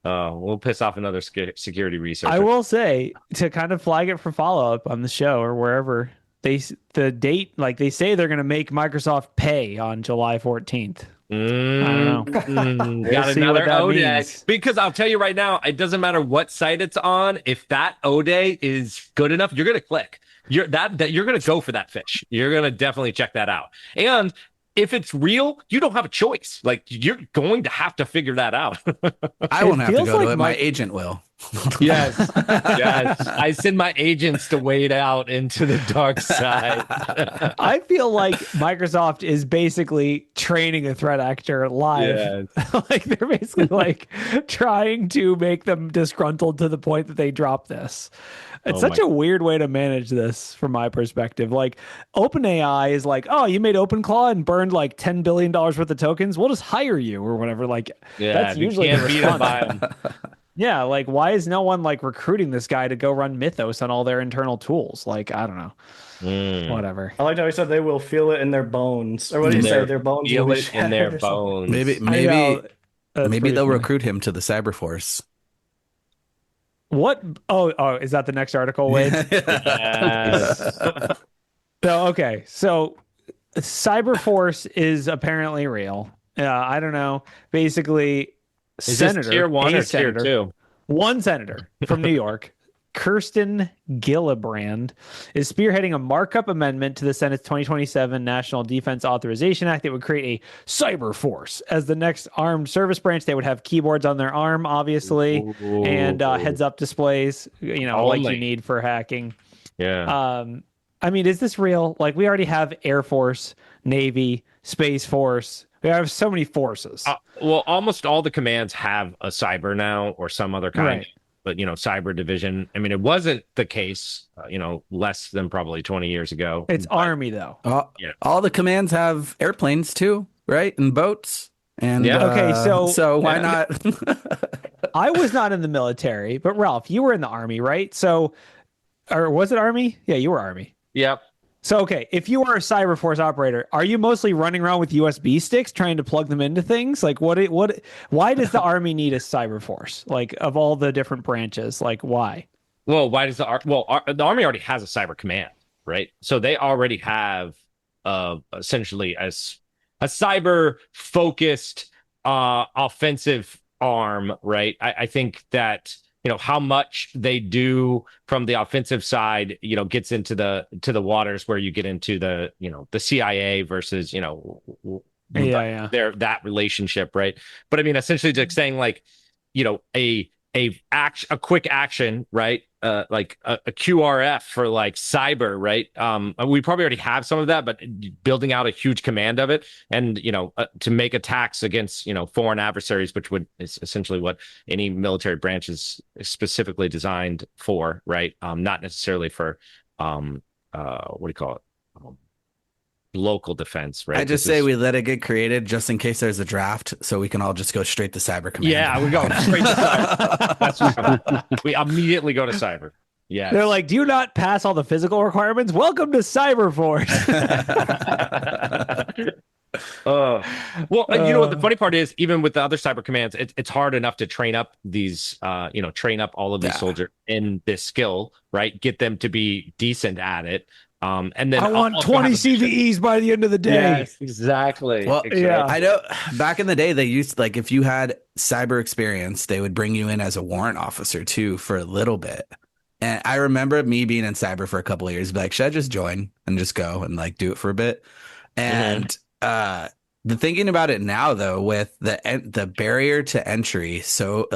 We'll piss off another security researcher. I will say, to kind of flag it for follow up on the show or wherever, the date, like they say they're going to make Microsoft pay on July 14th. I don't know. Got see what another that O day. means. Because I'll tell you right now, it doesn't matter what site it's on. If that O day is good enough, you're gonna click. You're gonna go for that fish. You're gonna definitely check that out. And if it's real, you don't have a choice. Like, you're going to have to figure that out. I won't have to feels go to like it. My agent will. Yes. Yes. I send my agents to wade out into the dark side. I feel like Microsoft is basically training a threat actor live. Yes. Like they're basically like trying to make them disgruntled to the point that they drop this. It's such a weird way to manage this from my perspective. Like OpenAI is like, oh, you made OpenClaw and burned like $10 billion worth of tokens. We'll just hire you or whatever. Like that's usually the response. Yeah, like why is no one like recruiting this guy to go run Mythos on all their internal tools? Like, I don't know. Whatever. I like how he said they will feel it in their bones. Or what do you say? Their bones will Feel be it in their shattered or something. bones. Maybe they'll recruit him to the Cyberforce. What? Oh, is that the next article, Wade? Yes. So, okay. So Cyberforce is apparently real. I don't know. Basically, Is this tier 1 or tier 2? One senator from New York, Kirsten Gillibrand, is spearheading a markup amendment to the Senate's 2027 National Defense Authorization Act that would create a cyber force as the next armed service branch. They would have keyboards on their arm, obviously, and heads-up displays, like you need for hacking. Yeah. I mean, is this real? Like, we already have Air Force, Navy, Space Force. We have so many forces. Well, almost all the commands have a cyber now or some other kind. Right. But, cyber division. I mean, it wasn't the case, less than probably 20 years ago. It's Army, though. All the commands have airplanes too, right? And boats. And Okay, so why not? I was not in the military, but Ralph, you were in the Army, right? So, or was it Army? Yeah, you were Army. Yep. So, okay, if you are a Cyberforce operator, are you mostly running around with USB sticks trying to plug them into things? Like, why does the Army need a Cyberforce? Like, of all the different branches, like, why? Well, why does the Army already has a cyber command, right? So they already have essentially a cyber focused offensive arm, right? I think that how much they do from the offensive side, gets into the waters where you get into the CIA versus that relationship, right? But I mean, essentially, just saying like, a quick action, right? Like a QRF for like cyber, right? We probably already have some of that, but building out a huge command of it, and to make attacks against foreign adversaries, which is essentially what any military branch is specifically designed for, right? Not necessarily for what do you call it? Local defense, right? I just say we let it get created just in case there's a draft, so we can all just go straight to cyber command. Yeah, we go straight to cyber. That's what we immediately go to cyber. Yeah, they're like, do you not pass all the physical requirements? Welcome to Cyberforce. Well, what the funny part is, even with the other cyber commands, it's hard enough to train up these, train up all of these soldiers in this skill, right? Get them to be decent at it. And then I want also 20 have a mission. CVEs by the end of the day. Yes, exactly. Well, yeah. I know back in the day they used like if you had cyber experience, they would bring you in as a warrant officer too for a little bit. And I remember me being in cyber for a couple of years, be like, should I just join and just go and like do it for a bit? And the thinking about it now though, with the barrier to entry, so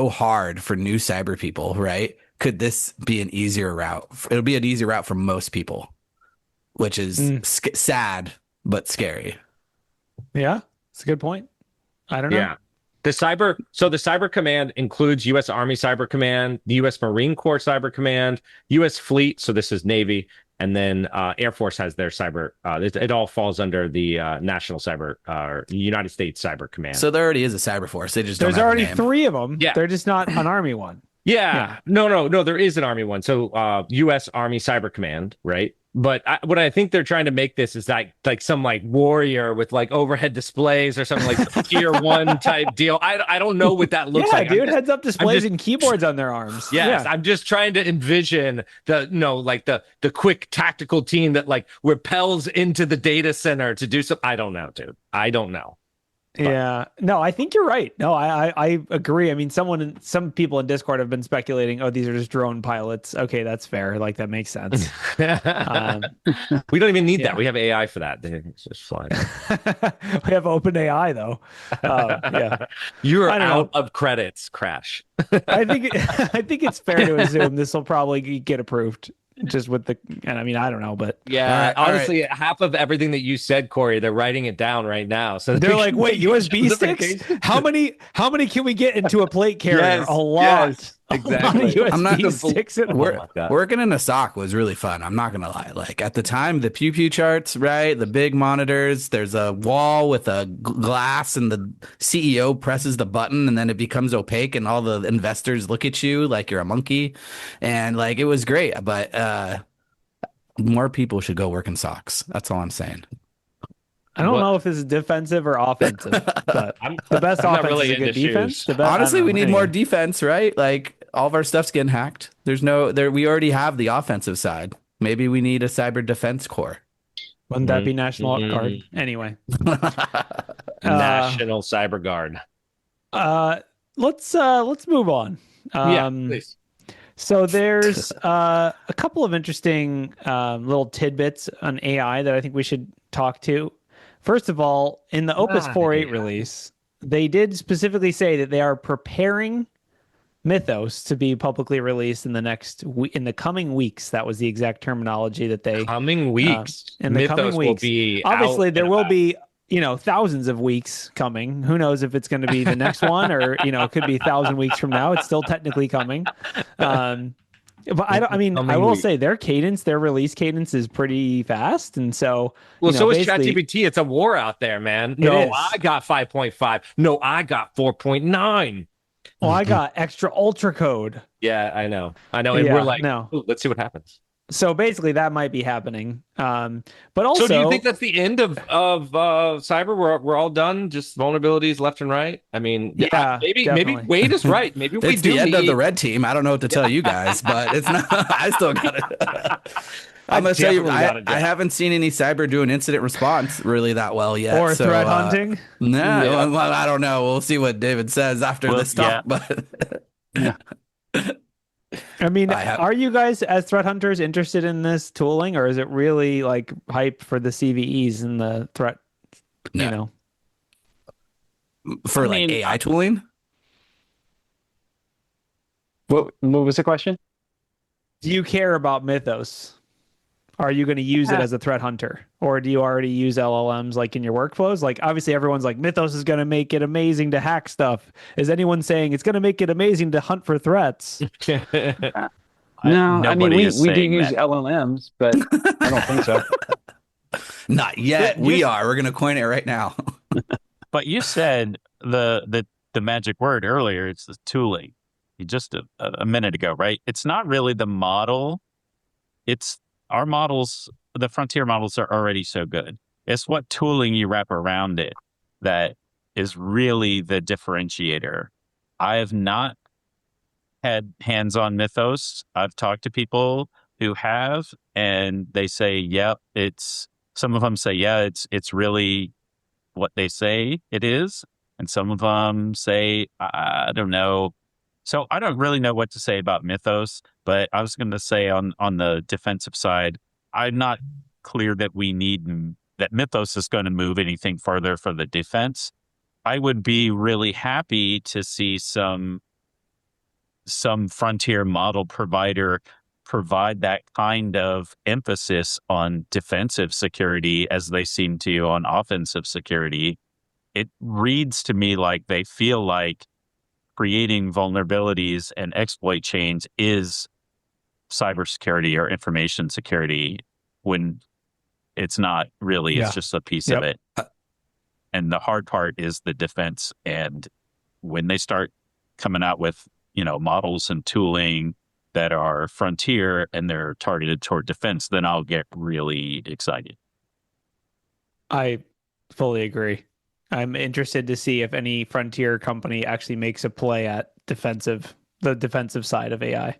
hard for new cyber people, right? Could this be an easier route? It'll be an easier route for most people, which is sad but scary. Yeah, it's a good point. I don't know. Yeah. The cyber command includes U.S. Army Cyber Command, the U.S. Marine Corps Cyber Command, U.S. Fleet. So this is Navy, and then Air Force has their cyber. It all falls under the National Cyber, United States Cyber Command. So there already is a cyber force. They just There's don't have already a name. 3 of them. Yeah. They're just not an Army one. Yeah. No. There is an Army one. So U.S. Army Cyber Command, right? But what I think they're trying to make this is like some like warrior with like overhead displays or something like tier 1 type deal. I don't know what that looks like. Dude, heads up displays and keyboards on their arms. Yes, I'm just trying to envision the quick tactical team that like repels into the data center to do something. I don't know, dude. I don't know. Yeah, no, I think you're right. No, I agree. I mean, some people in Discord have been speculating, oh, these are just drone pilots. Okay, that's fair. Like that makes sense. We don't even need that. We have AI for that. It's just fine. We have open AI though. Yeah, You're out of credits, Crash. I think it's fair to assume this will probably get approved. Just with and I mean, I don't know, but yeah, honestly, half of everything that you said, Corey, they're writing it down right now. So they're like, wait, USB sticks? How many can we get into a plate carrier? Yes, a lot. yes, exactly. I'm not sticks working in a SOC was really fun. I'm not gonna lie. Like at the time, the pew charts, right? The big monitors. There's a wall with a glass, and the CEO presses the button, and then it becomes opaque, and all the investors look at you like you're a monkey, and like it was great. But more people should go work in SOCs. That's all I'm saying. I don't know if this is defensive or offensive, but the best offense really is a good defense. Honestly, we need more defense, right? Like all of our stuff's getting hacked. We already have the offensive side. Maybe we need a cyber defense corps. Wouldn't that be National Guard? Anyway. National Cyber Guard. Let's move on. Please. So there's a couple of interesting little tidbits on AI that I think we should talk to. First of all, in the Opus 4.8 release, they did specifically say that they are preparing Mythos to be publicly released in the coming weeks. That was the exact terminology that they coming weeks. In the Mythos coming weeks, will be obviously there will be thousands of weeks coming. Who knows if it's going to be the next one or it could be 1,000 weeks from now. It's still technically coming. But I will say their release cadence is pretty fast. And so, so is ChatGPT. It's a war out there, man. No, I got 5.5. No, I got 4.9. Well, I got extra ultra code. Yeah, I know. And we're like, let's see what happens. So basically that might be happening. But also, so do you think that's the end of cyber? We're all done. Just vulnerabilities left and right. I mean, maybe Wade is right. Maybe we it's do the end of the red team. I don't know what to tell you guys, but it's not. I still got it. I'm gonna tell you, I haven't seen any cyber do an incident response really that well yet. Or threat hunting. No, well, I don't know. We'll see what David says after this talk. But I mean, are you guys as threat hunters interested in this tooling, or is it really like hype for the CVEs and the threat? For AI tooling. What was the question? Do you care about Mythos? Are you going to use it as a threat hunter, or do you already use LLMs like in your workflows? Like obviously everyone's like Mythos is going to make it amazing to hack stuff. Is anyone saying it's going to make it amazing to hunt for threats? No, I mean we do use LLMs, but I don't think so. Not yet. We are. We're going to coin it right now. But you said the magic word earlier. It's the tooling. Just a minute ago, right? It's not really the model. It's our models, the frontier models are already so good. It's what tooling you wrap around it that is really the differentiator. I have not had hands-on Mythos. I've talked to people who have, and they say, "Yep, it's." Some of them say, "Yeah, it's really what they say it is," and some of them say, "I don't know." So I don't really know what to say about Mythos, but I was going to say on the defensive side, I'm not clear that that Mythos is going to move anything further for the defense. I would be really happy to see some frontier model provider provide that kind of emphasis on defensive security as they seem to on offensive security. It reads to me like they feel like creating vulnerabilities and exploit chains is cybersecurity or information security, when it's not really. It's just a piece of it. And the hard part is the defense. And when they start coming out with, models and tooling that are frontier and they're targeted toward defense, then I'll get really excited. I fully agree. I'm interested to see if any frontier company actually makes a play at the defensive side of AI.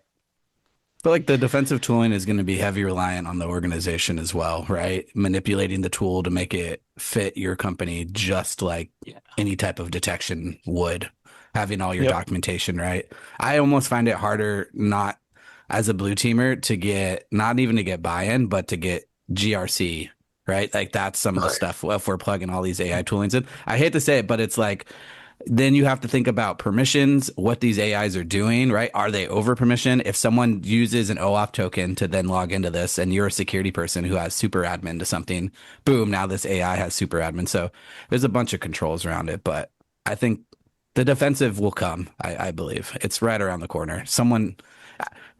But like the defensive tooling is going to be heavy reliant on the organization as well, right? Manipulating the tool to make it fit your company just like any type of detection would, having all your documentation, right? I almost find it harder, not as a blue teamer, to get, not even to get buy-in, but to get GRC, right? Like that's some of the stuff if we're plugging all these AI toolings in. I hate to say it, but it's like, then you have to think about permissions, what these AIs are doing, right? Are they over permission? If someone uses an OAuth token to then log into this and you're a security person who has super admin to something, boom, now this AI has super admin. So there's a bunch of controls around it, but I think the defensive will come. I believe it's right around the corner.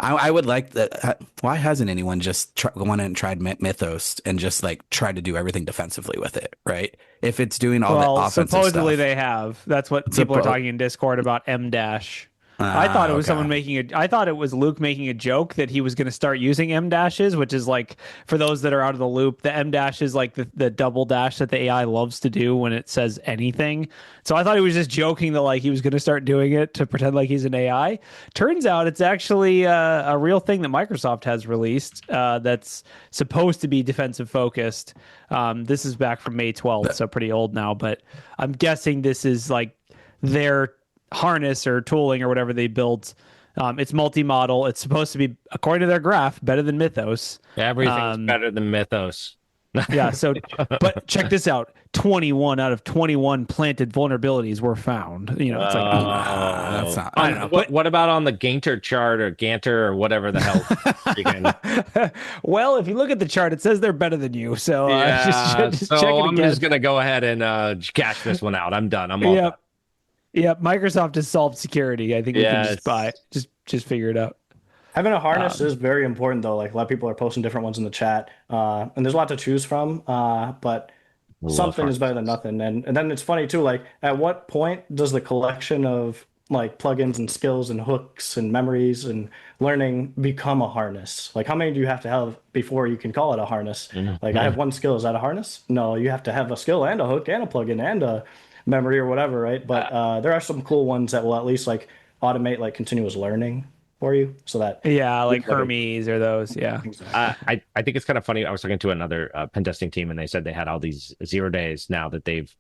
I would like that. Why hasn't anyone just gone and tried Mythos and just like tried to do everything defensively with it, right? If it's doing all the offensive supposedly stuff. They have. That's what people are talking in Discord about M-dash. I thought it was someone I thought it was Luke making a joke that he was going to start using M-dashes, which is like, for those that are out of the loop, the M-dash is like the double dash that the AI loves to do when it says anything. So I thought he was just joking that like he was going to start doing it to pretend like he's an AI. Turns out it's actually a real thing that Microsoft has released that's supposed to be defensive focused. This is back from May 12th, so pretty old now, but I'm guessing this is like their harness or tooling or whatever they built. It's multi-model. It's supposed to be, according to their graph, better than Mythos. Everything's better than Mythos. Yeah. So, but check this out: 21 out of 21 planted vulnerabilities were found. It's like, that's not. I don't know. What about on the Gainter chart or Ganter or whatever the hell? You can... Well, if you look at the chart, it says they're better than you. So just so check it I'm again. just gonna go ahead and cash this one out. I'm done. I'm all done. Yeah, Microsoft has solved security. I think we can just figure it out. Having a harness is very important, though. Like a lot of people are posting different ones in the chat, and there's a lot to choose from. But something is better than nothing. And then it's funny too. Like, at what point does the collection of like plugins and skills and hooks and memories and learning become a harness? Like, how many do you have to have before you can call it a harness? Like, I have one skill. Is that a harness? No, you have to have a skill and a hook and a plugin and a memory or whatever, right? But there are some cool ones that will at least like automate like continuous learning for you, so that like Hermes or those. I think it's kind of funny. I was talking to another pen testing team, and they said they had all these 0 days now that they've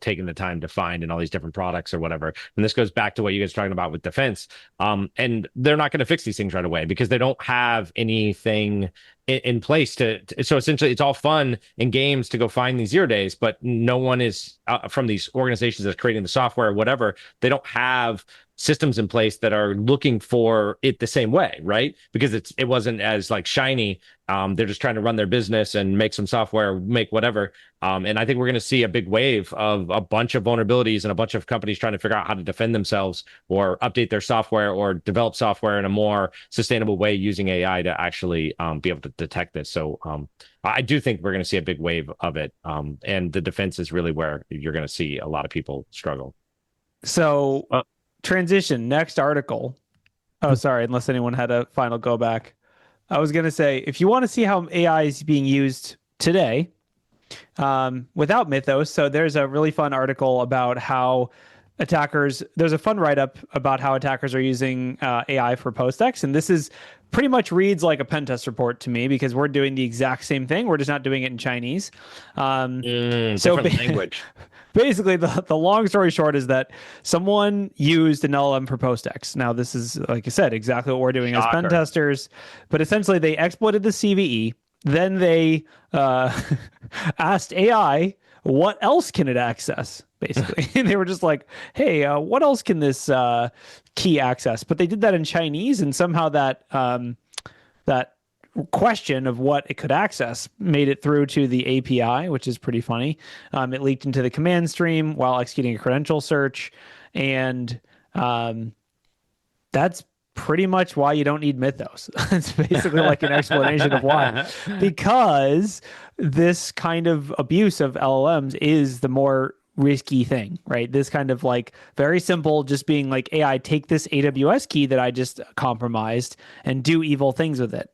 taken the time to find in all these different products or whatever. And this goes back to what you guys are talking about with defense. And they're not going to fix these things right away because they don't have anything in place so essentially it's all fun in games to go find these 0 days, but no one is from these organizations that's creating the software or whatever. They don't have systems in place that are looking for it the same way, right? Because it wasn't as like shiny. They're just trying to run their business and make some software, make whatever. And I think we're going to see a big wave of a bunch of vulnerabilities and a bunch of companies trying to figure out how to defend themselves or update their software or develop software in a more sustainable way using AI to actually be able to detect this. So I do think we're going to see a big wave of it. And the defense is really where you're going to see a lot of people struggle. So transition, next article. Oh, sorry, unless anyone had a final go back. I was going to say, if you want to see how AI is being used today without Mythos, so there's a really fun article about how attackers, there's a fun write-up about how attackers are using AI for post-ex, and this is pretty much reads like a pen test report to me because we're doing the exact same thing. We're just not doing it in Chinese. Different language. Basically, the long story short is that someone used an LLM for post-ex. Now, this is, like I said, exactly what we're doing as pen testers, but essentially they exploited the CVE. Then they asked AI, what else can it access? Basically, and they were just like, "Hey, what else can this key access?" But they did that in Chinese, and somehow that that question of what it could access made it through to the API, which is pretty funny. It leaked into the command stream while executing a credential search, and that's pretty much why you don't need Mythos. It's basically like an explanation of why, because this kind of abuse of LLMs is the more risky thing, right? This kind of like very simple, just being like, AI, take this AWS key that I just compromised and do evil things with it.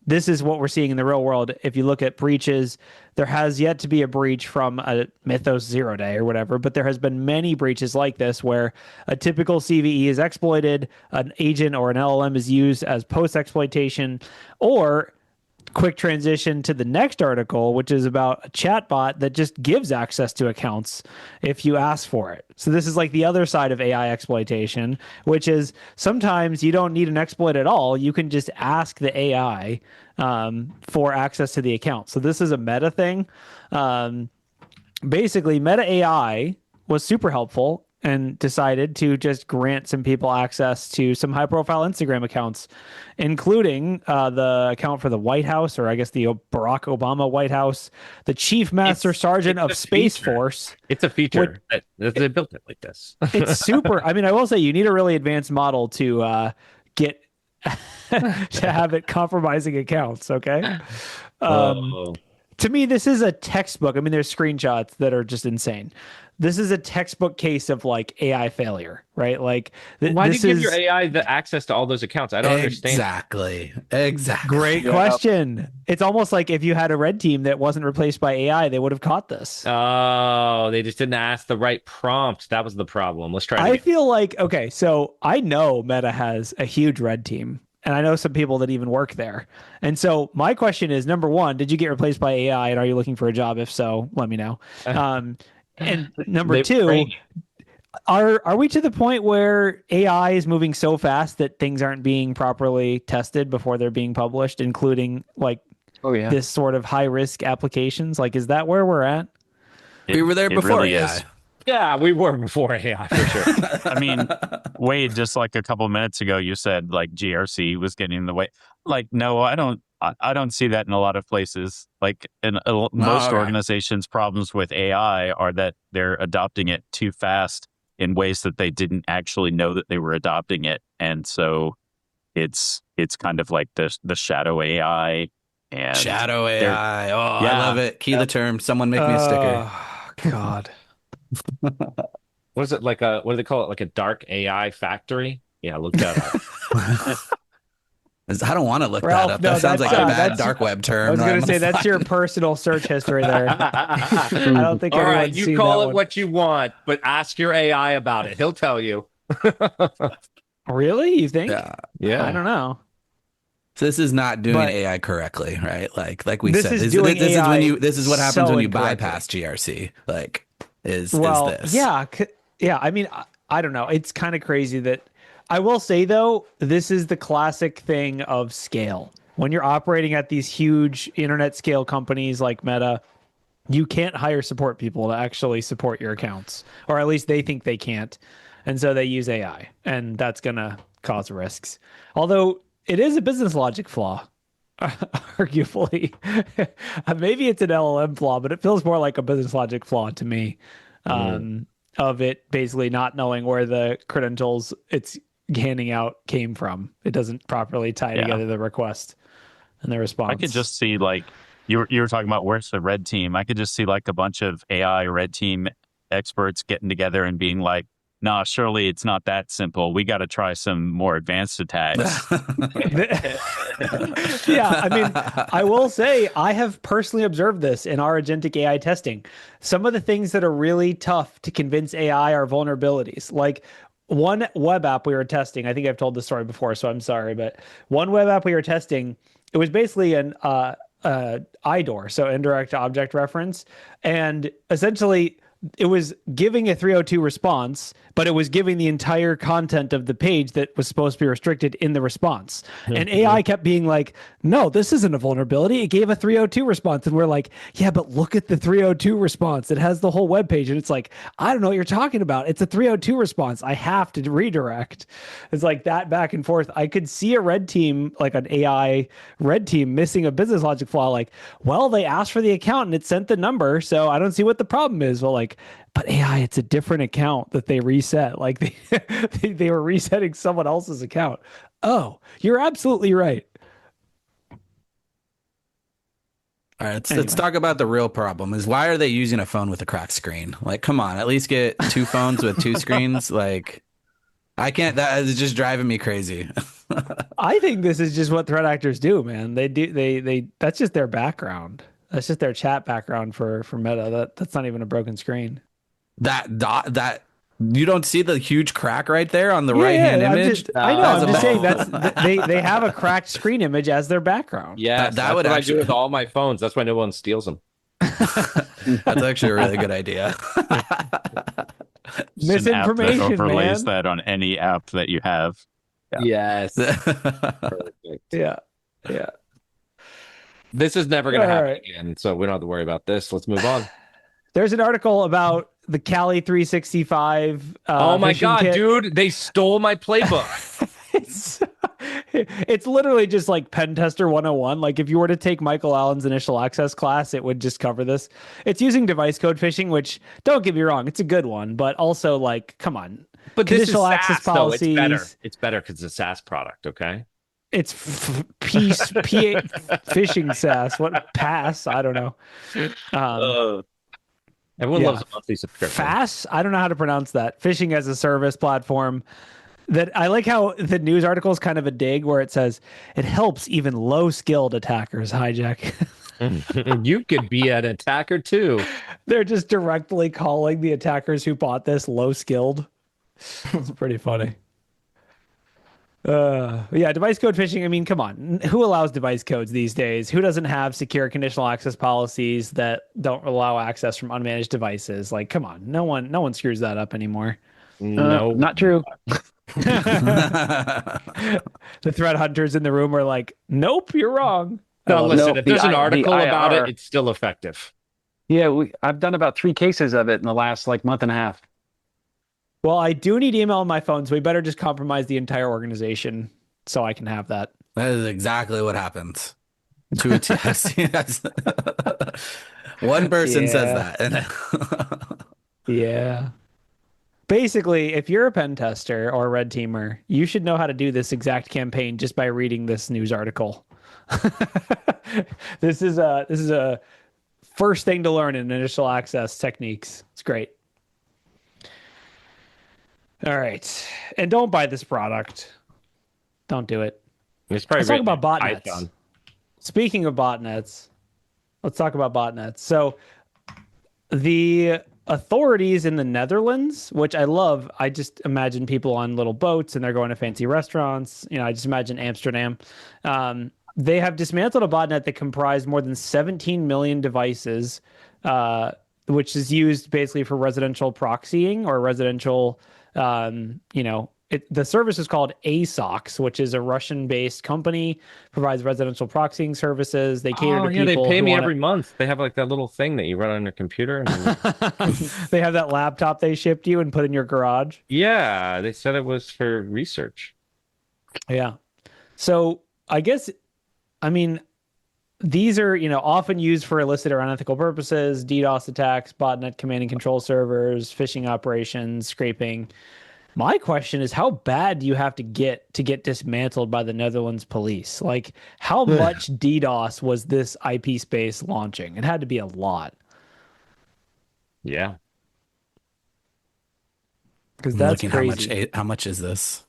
This is what we're seeing in the real world. If you look at breaches, there has yet to be a breach from a Mythos 0 day or whatever, but there has been many breaches like this where a typical CVE is exploited, an agent or an LLM is used as post-exploitation, or quick transition to the next article, which is about a chatbot that just gives access to accounts if you ask for it. So this is like the other side of AI exploitation, which is sometimes you don't need an exploit at all. You can just ask the AI for access to the account. So this is a meta thing. Basically, Meta AI was super helpful and decided to just grant some people access to some high-profile Instagram accounts, including the account for the White House, or I guess the Barack Obama White House, the Chief Master Sergeant of Space Force. It's a feature. They built it like this. It's super. I mean, I will say you need a really advanced model to get to have it compromising accounts, okay? To me, this is a textbook. I mean, there's screenshots that are just insane. This is a textbook case of like AI failure, right? Like, why do you give your AI the access to all those accounts? I don't understand. Exactly. Great question. It's almost like if you had a red team that wasn't replaced by AI, they would have caught this. Oh, they just didn't ask the right prompt. That was the problem. Let's try it I again. feel like, okay, so I know Meta has a huge red team, and I know some people that even work there. And so my question is, number one, did you get replaced by AI, and are you looking for a job? If so, let me know. And number two, are we to the point where AI is moving so fast that things aren't being properly tested before they're being published, including like this sort of high risk applications? Like, is that where we're at? We were there before really AI. is. Yeah, we were before AI for sure. I mean, Wade, just like a couple minutes ago, you said like GRC was getting in the way. Like, no, I don't see that in a lot of places. Like in most organizations, problems with AI are that they're adopting it too fast in ways that they didn't actually know that they were adopting it, and so it's kind of like the shadow AI. And shadow AI. Oh, yeah. I love it. Key the term. Someone make me a sticker. Oh, God. What is it like? What do they call it? Like a dark AI factory? Yeah, look that up. I don't want to look that up. That sounds like a bad dark web term. I was going to say that's your personal search history there. I don't think. All right, you call it what you want, but ask your AI about it. He'll tell you. Really? You think? Yeah. I don't know. So this is not doing AI correctly, right? Like we said, this is what happens when you bypass GRC. Like, is this? Yeah. I mean, I don't know. It's kind of crazy that. I will say, though, this is the classic thing of scale. When you're operating at these huge internet scale companies like Meta, you can't hire support people to actually support your accounts, or at least they think they can't. And so they use AI, and that's going to cause risks. Although it is a business logic flaw, arguably. Maybe it's an LLM flaw, but it feels more like a business logic flaw to me, of it basically not knowing where the credentials it's handing out came from. It doesn't properly tie together the request and the response. I could just see like you were talking about where's the red team. I could just see like a bunch of AI red team experts getting together and being like, nah, surely it's not that simple. We got to try some more advanced attacks. Yeah, I mean, I will say I have personally observed this in our agentic AI testing. Some of the things that are really tough to convince AI are vulnerabilities. Like one web app we were testing, I think I've told this story before, so I'm sorry, but one web app we were testing, it was basically an IDOR, so indirect object reference, and essentially it was giving a 302 response, but it was giving the entire content of the page that was supposed to be restricted in the response. And AI kept being like, no, this isn't a vulnerability. It gave a 302 response. And we're like, yeah, but look at the 302 response. It has the whole web page. And it's like, I don't know what you're talking about. It's a 302 response. I have to redirect. It's like that back and forth. I could see a red team, like an AI red team, missing a business logic flaw. Like, well, they asked for the account and it sent the number. So I don't see what the problem is. Well, like, but AI, it's a different account that they reset. Like they were resetting someone else's account. Oh, you're absolutely right. All right, let's talk about the real problem is why are they using a phone with a cracked screen? Like, come on, at least get two phones with two screens. Like, I can't, that is just driving me crazy. I think this is just what threat actors do, man. They that's just their background. That's just their chat background for Meta. That's not even a broken screen. That you don't see the huge crack right there on the right-hand image? I know. I'm just saying they have a cracked screen image as their background. Yeah, that's what I do with all my phones. That's why no one steals them. That's actually a really good idea. Misinformation, an app that overlays man. that on any app that you have. Yeah. Yes. Perfect. Yeah. This is never going to happen right. again, so we don't have to worry about this. Let's move on. There's an article about the Kali 365. Oh my God, kit. dude! They stole my playbook. It's literally just like Pen Tester 101. Like if you were to take Michael Allen's initial access class, it would just cover this. It's using device code phishing, which don't get me wrong, it's a good one, but also like, come on. But conditional this is access SaaS policies. policies. Though. It's better. It's better because it's a SaaS product. Okay. It's phishing SaaS. What pass? I don't know. Everyone loves a monthly subscription. FAS? I don't know how to pronounce that. Phishing as a service platform. That I like how the news article is kind of a dig where it says it helps even low-skilled attackers hijack. You could be an attacker too. They're just directly calling the attackers who bought this low-skilled. It's pretty funny. Yeah, device code phishing. I mean, come on. Who allows device codes these days? Who doesn't have secure conditional access policies that don't allow access from unmanaged devices? Like, come on. No one screws that up anymore. No, not true. The threat hunters in the room are like, nope, you're wrong. No, listen, no, if there's an article about IR, it, it's still effective. Yeah, I've done about 3 cases of it in the last month and a half. Well, I do need email on my phone, so we better just compromise the entire organization so I can have that. That is exactly what happens. To a test. Yes. One person says that. Yeah. Basically, if you're a pen tester or a red teamer, you should know how to do this exact campaign just by reading this news article. This is a first thing to learn in initial access techniques. It's great. All right. And don't buy this product. Don't do it. It's probably Let's talk about botnets. Python. Speaking of botnets, let's talk about botnets. So the authorities in the Netherlands, which I love, I just imagine people on little boats and they're going to fancy restaurants. You know, I just imagine Amsterdam. They have dismantled a botnet that comprised more than 17 million devices, which is used basically for residential proxying or residential, the service is called ASOX, which is a Russian-based company, provides residential proxying services. They cater to people. They pay me every month. They have like that little thing that you run on your computer. And they have that laptop they shipped you and put in your garage. Yeah, they said it was for research. Yeah. So I guess, I mean, these are, often used for illicit or unethical purposes, DDoS attacks, botnet command and control servers, phishing operations, scraping. My question is, how bad do you have to get dismantled by the Netherlands police? Like, how much DDoS was this IP space launching? It had to be a lot. Yeah. Because I'm that's looking crazy. how much is this?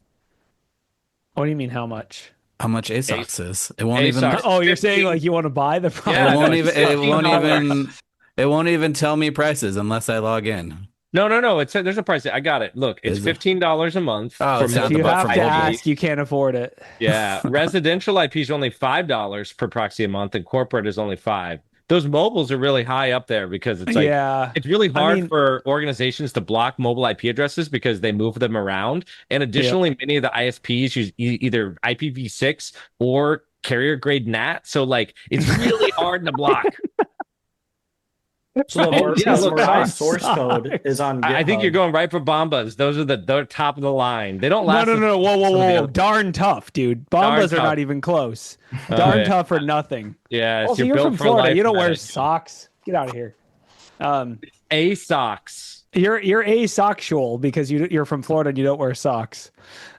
What do you mean, how much? How much ASOX is? It won't even. ASOX. Oh, you're saying 15. like you want to buy the It product? Yeah, won't no, even. it's It won't $15. even. It won't even tell me prices unless I log in. No. There's a price. I got it. Look, it's Is it? $15 a month Oh, for it's down If at the you bottom have for to mobile. ask, you can't afford it. Yeah, residential IP is only $5 per proxy a month, and corporate is only 5. Those mobiles are really high up there because it's like Yeah. it's really I hard mean- for organizations to block mobile IP addresses because they move them around. And additionally, many of the ISPs use either IPv6 or carrier grade NAT. So like it's really hard to block. So the, Yeah, the look, Mirai sucks. source code is on GitHub. I think you're going right for Bombas. Those are they're top of the line. They don't No, last. no. Whoa, some of the whoa. other- Darn tough, dude. Darn Bombas are tough. not even close. Oh, Darn yeah. tough or nothing. Yeah, Also, you're from Florida. You don't wear socks. Get out of here. A socks. You're asexual because you're from Florida and you don't wear socks.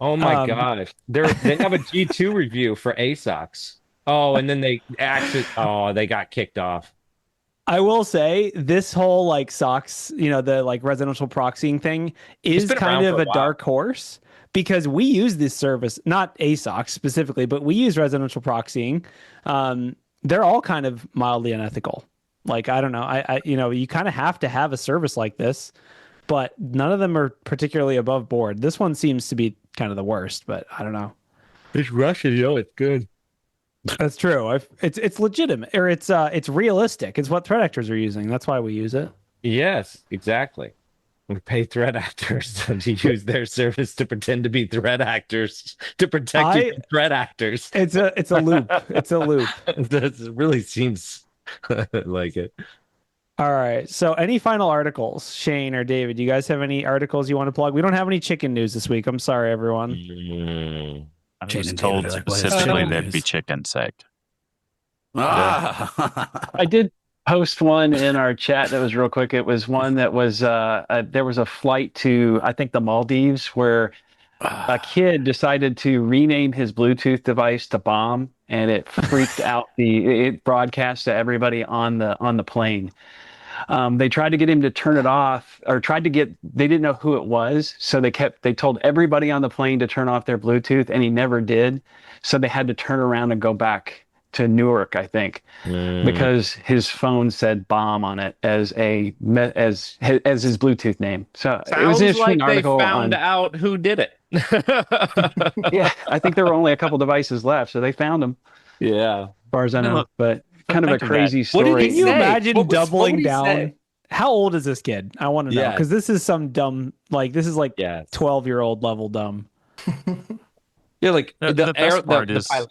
Oh my gosh. They have a G2 review for ASOX. Oh, and then they got kicked off. I will say this whole like socks, the like residential proxying thing is been kind around of for a a while. dark horse because we use this service, not ASOX specifically, but we use residential proxying. They're all kind of mildly unethical. Like, I don't know. I you kind of have to have a service like this, but none of them are particularly above board. This one seems to be kind of the worst, but I don't know. It's Russian, it's good. That's true. It's legitimate, or it's realistic. It's what threat actors are using. That's why we use it. Yes, exactly. We pay threat actors to use their service to pretend to be threat actors to protect you from threat actors. It's a loop. It's a loop. That really seems like it. All right. So, any final articles, Shane or David? Do you guys have any articles you want to plug? We don't have any chicken news this week. I'm sorry, everyone. I Jane was and told David are like, "What is specifically chicken there'd be news?" chicken sec. I did post one in our chat that was real quick. It was one that was there was a flight to, I think, the Maldives where a kid decided to rename his Bluetooth device to Bomb, and it freaked out it broadcast to everybody on the plane. They tried to get him to turn it off, or they didn't know who it was. So they told everybody on the plane to turn off their Bluetooth, and he never did. So they had to turn around and go back to Newark, I think, because his phone said Bomb on it as his Bluetooth name. So it was an interesting like article. They found out who did it. Yeah, I think there were only a couple devices left, so they found them. Yeah. As far as I know, Look, but kind of a think of that. crazy What did story. Can you say? imagine What would doubling he down? say? How old is this kid? I want to know Yeah. because this is some dumb. Like this is like Yeah. 12-year-old level dumb. Yeah, like The the best part the is, pilot.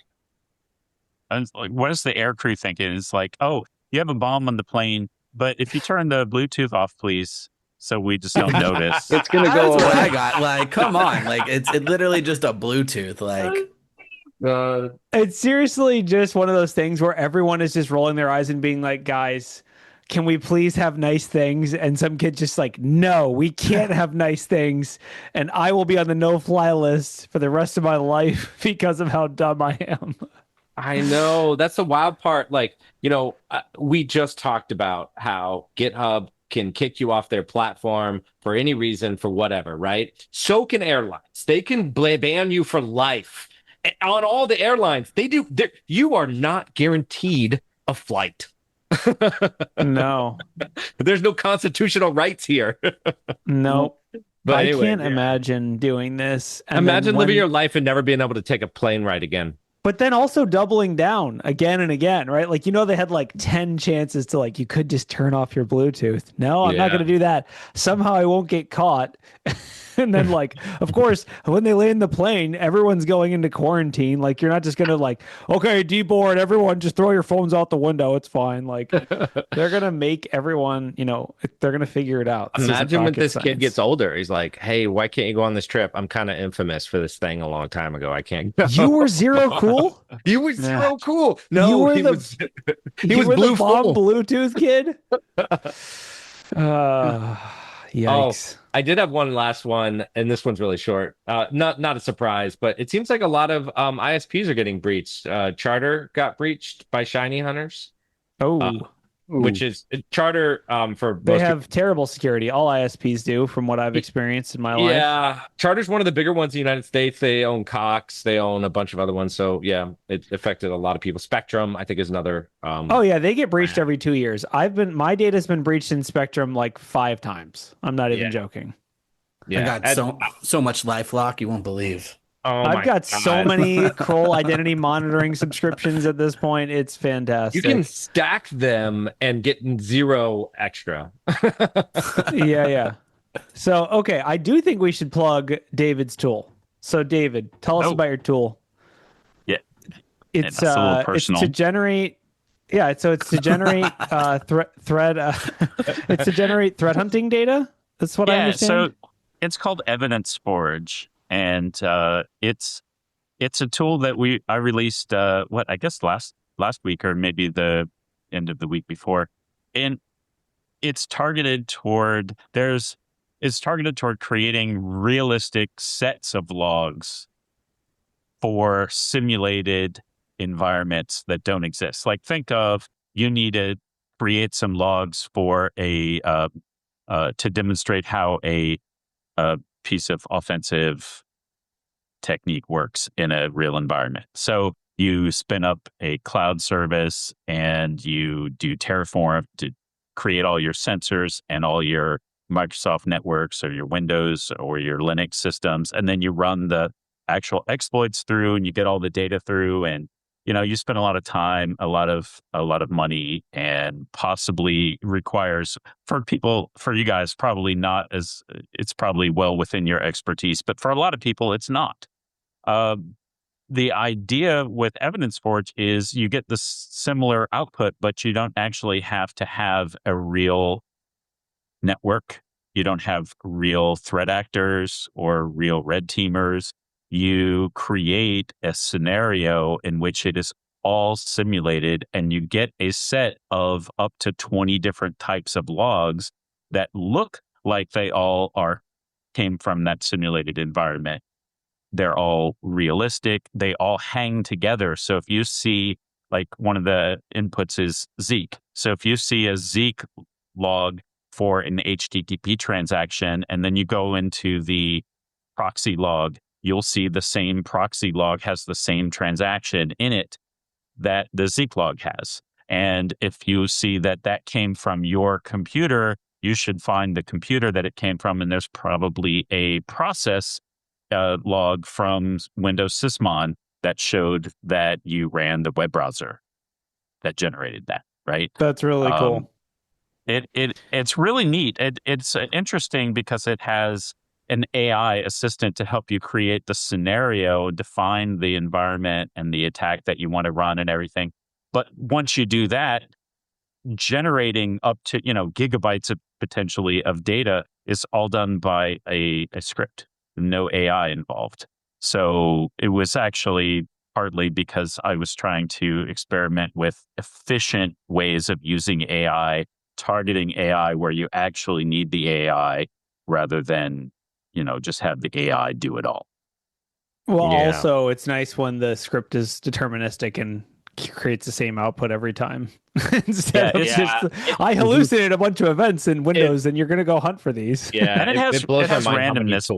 and it's like, what is the air crew thinking? It's like, oh, you have a bomb on the plane, but if you turn the Bluetooth off, please, so we just don't notice. It's gonna go That's what away. I got. Like, come on. Like, it's literally just a Bluetooth. Like, It's seriously just one of those things where everyone is just rolling their eyes and being like, guys, can we please have nice things? And some kid just like, no, we can't have nice things. And I will be on the no-fly list for the rest of my life because of how dumb I am. I know that's the wild part. Like, we just talked about how GitHub can kick you off their platform for any reason, for whatever, right? So can airlines. They can ban you for life. And on all the airlines, you are not guaranteed a flight. No, There's no constitutional rights here. no. But I anyway, can't imagine doing this. And imagine then living when- your life and never being able to take a plane ride again. But then also doubling down again and again, right? Like, they had like 10 chances to like, you could just turn off your Bluetooth. No, I'm not Yeah. going to do that. Somehow I won't get caught. And then like, of course, when they land the plane, everyone's going into quarantine. Like, you're not just going to like, okay, deboard, everyone just throw your phones out the window. It's fine. Like they're going to make everyone, they're going to figure it out. This isn't Imagine when rocket this kid science. gets older. He's like, hey, why can't you go on this trip? I'm kind of infamous for this thing a long time ago. I can't go. You were zero cool? You were so cool. No, You were he the- was he You was were blue the bomb full. Bluetooth kid? Yikes. I did have one last one, and this one's really short. Not a surprise, but it seems like a lot of ISPs are getting breached. Charter got breached by shiny hunters. Oh, which is Charter for They most have terrible security. All ISPs do, from what I've experienced in my life. Yeah, Charter's one of the bigger ones in the United States. They own Cox, they own a bunch of other ones. So yeah, it affected a lot of people. Spectrum, I think, is another. Oh yeah, they get breached every 2 years. My data's been breached in Spectrum like 5 times. I'm not even joking. Yeah, I got so much LifeLock you won't believe. Oh I've got so many Kroll identity monitoring subscriptions at this point. It's fantastic. You can stack them and get 0 extra. Yeah. So, okay, I do think we should plug David's tool. So, David, tell us about your tool. Yeah. It's a little personal. It's to generate thread it's to generate threat hunting data. That's what I understand. So it's called EvidenceForge. And it's a tool that I released I guess last week, or maybe the end of the week before, and it's targeted toward creating realistic sets of logs for simulated environments that don't exist. Like, think of, you need to create some logs for to demonstrate how a piece of offensive technique works in a real environment. So you spin up a cloud service and you do Terraform to create all your sensors and all your Microsoft networks or your Windows or your Linux systems. And then you run the actual exploits through and you get all the data through, and you spend a lot of time, a lot of money, and possibly requires, for you guys, probably not as, it's probably well within your expertise, but for a lot of people, it's not. The idea with EvidenceForge is you get the similar output, but you don't actually have to have a real network. You don't have real threat actors or real red teamers. You create a scenario in which it is all simulated, and you get a set of up to 20 different types of logs that look like they all came from that simulated environment. They're all realistic. They all hang together. So if you see, like, one of the inputs is Zeek. So if you see a Zeek log for an HTTP transaction, and then you go into the proxy log, you'll see the same proxy log has the same transaction in it that the Zeek log has. And if you see that came from your computer, you should find the computer that it came from, and there's probably a process log from Windows Sysmon that showed that you ran the web browser that generated that, right? That's really cool. It's really neat. It's interesting because it has an AI assistant to help you create the scenario, define the environment and the attack that you want to run and everything. But once you do that, generating up to gigabytes of potentially of data is all done by a script. No AI involved. So it was actually partly because I was trying to experiment with efficient ways of using AI, targeting AI where you actually need the AI rather than, just have the AI do it all. Well, also, it's nice when the script is deterministic and creates the same output every time. Instead of I hallucinated a bunch of events in Windows, and you're going to go hunt for these. Yeah, and it has randomness,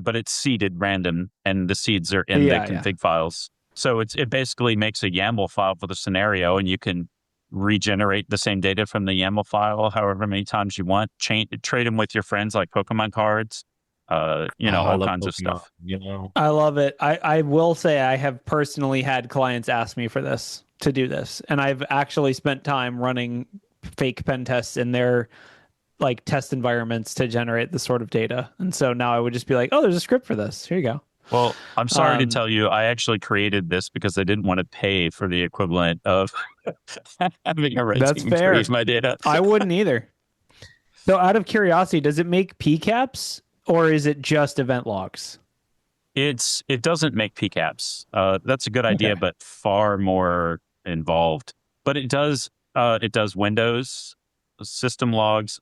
but it's seeded random, and the seeds are in the config files. So it basically makes a YAML file for the scenario, and you can regenerate the same data from the YAML file however many times you want. Trade them with your friends like Pokemon cards. All kinds of stuff. I love it. I will say I have personally had clients ask me for this, to do this, and I've actually spent time running fake pen tests in their like test environments to generate this sort of data. And so now I would just be like, oh, there's a script for this. Here you go. Well, I'm sorry to tell you, I actually created this because I didn't want to pay for the equivalent of having a red team freeze my data. I wouldn't either. So out of curiosity, does it make PCAPs or is it just event logs? It doesn't make PCAPs. That's a good idea, but far more involved. But it does Windows system logs,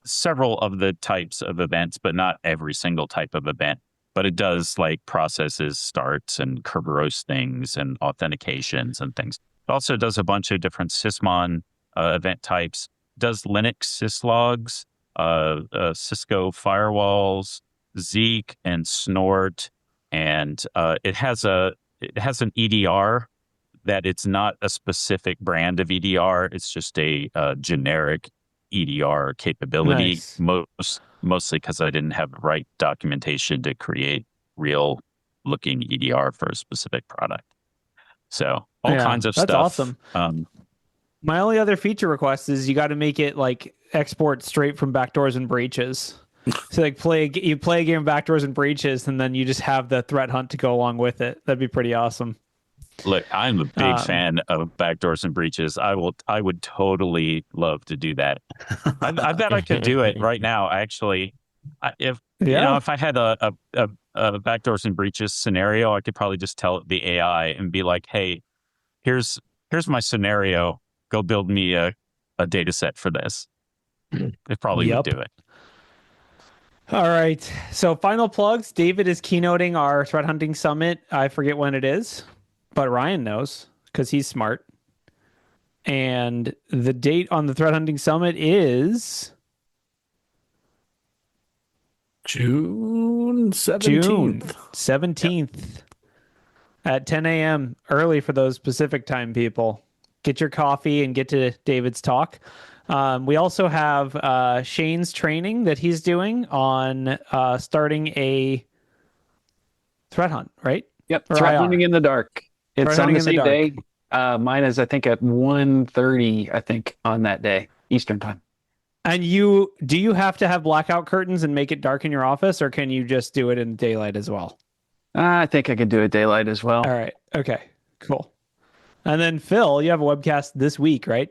several of the types of events, but not every single type of event. But it does like processes, starts, and Kerberos things, and authentications and things. It also does a bunch of different sysmon event types. Does Linux syslogs, Cisco firewalls, Zeek and Snort, and it has an EDR that it's not a specific brand of EDR. It's just a generic EDR capability. Nice. Mostly because I didn't have the right documentation to create real looking EDR for a specific product. So all kinds of that's stuff. Awesome. My only other feature request is you got to make it like export straight from backdoors and breaches. So like you play a game of backdoors and breaches, and then you just have the threat hunt to go along with it. That'd be pretty awesome. Look, I'm a big fan of backdoors and breaches. I would totally love to do that. I bet I could do it right now. Actually, if I had a backdoors and breaches scenario, I could probably just tell the AI and be like, "Hey, here's my scenario. Go build me a data set for this." It probably would do it. All right. So final plugs. David is keynoting our threat hunting summit. I forget when it is, but Ryan knows because he's smart. And the date on the threat hunting summit is June 17th. June 17th at 10 a.m. early for those Pacific time people. Get your coffee and get to David's talk. We also have Shane's training that he's doing on starting a threat hunt, right? Yep. Or Threat IR. hunting in the dark. It's Threat on the hunting in the same dark. day. Mine is, I think, at 1:30, I think, on that day, Eastern time. And do you have to have blackout curtains and make it dark in your office, or can you just do it in daylight as well? I think I could do it daylight as well. All right. Okay. Cool. And then Phil, you have a webcast this week, right?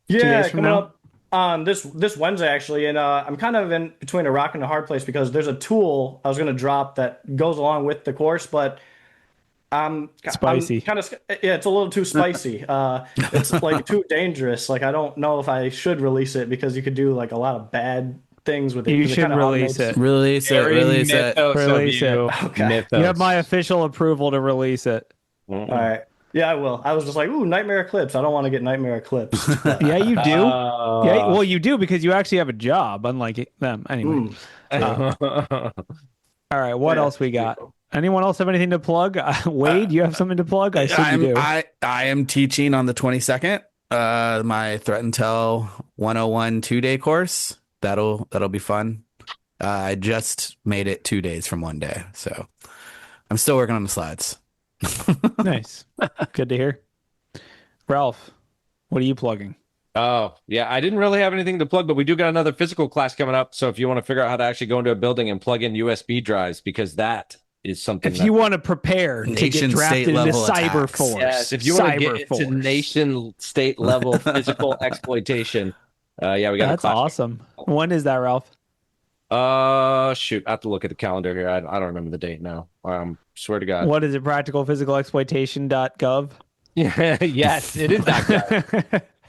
2 Yeah, days from coming now? up on this Wednesday actually, and I'm kind of in between a rock and a hard place because there's a tool I was going to drop that goes along with the course, but Spicy. I'm kind of it's a little too spicy. It's like too dangerous. Like I don't know if I should release it because you could do like a lot of bad things with it. You 'cause should kinda release automates- it. Release it. Release it. Release it. Okay. Mythos. You have my official approval to release it. All right. Yeah, I will. I was just like, ooh, Nightmare Eclipse. I don't want to get Nightmare Eclipse. Yeah, you do. Yeah, well, you do because you actually have a job, unlike them. Anyway. All right, what else we got? Anyone else have anything to plug? Wade, you have something to plug? I assume you do. I am teaching on the 22nd. My Threat Intel 101 2-day course. That'll be fun. I just made it 2 days from 1 day, so I'm still working on the slides. Nice. Good to hear. Ralph, what are you plugging? Oh, yeah. I didn't really have anything to plug, but we do got another physical class coming up. So if you want to figure out how to actually go into a building and plug in USB drives, because that is something If you want to prepare to get Nation drafted state into level cyber attacks. force. Yes, if you want to get Cyber into force. nation state level physical exploitation, yeah, we got That's a class. awesome. When is that, Ralph? Shoot, I have to look at the calendar here. I don't remember the date now. Swear to God. What is it? Practicalphysicalexploitation.gov? Yes, it is that guy.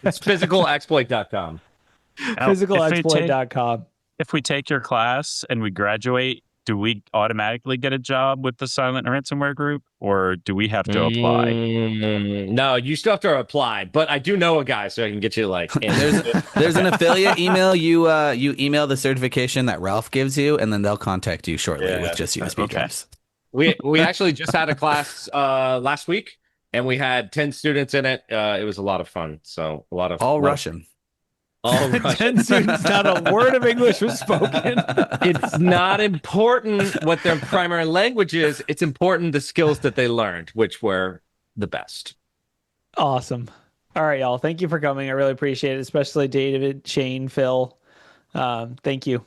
It's physicalexploit.com. Physicalexploit.com. If we take your class and we graduate, do we automatically get a job with the silent ransomware group, or do we have to apply? No, you still have to apply, but I do know a guy, so I can get you like. There's an affiliate email. You email the certification that Ralph gives you, and then they'll contact you shortly with just USB drives. We actually just had a class last week, and we had 10 students in it. It was a lot of fun. So a lot of All Russian. All 10 students, not a word of English was spoken. It's not important what their primary language is. It's important the skills that they learned, which were the best. Awesome. All right, y'all. Thank you for coming. I really appreciate it, especially David, Shane, Phil. Thank you.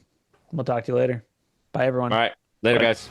We'll talk to you later. Bye, everyone. All right. Later, guys.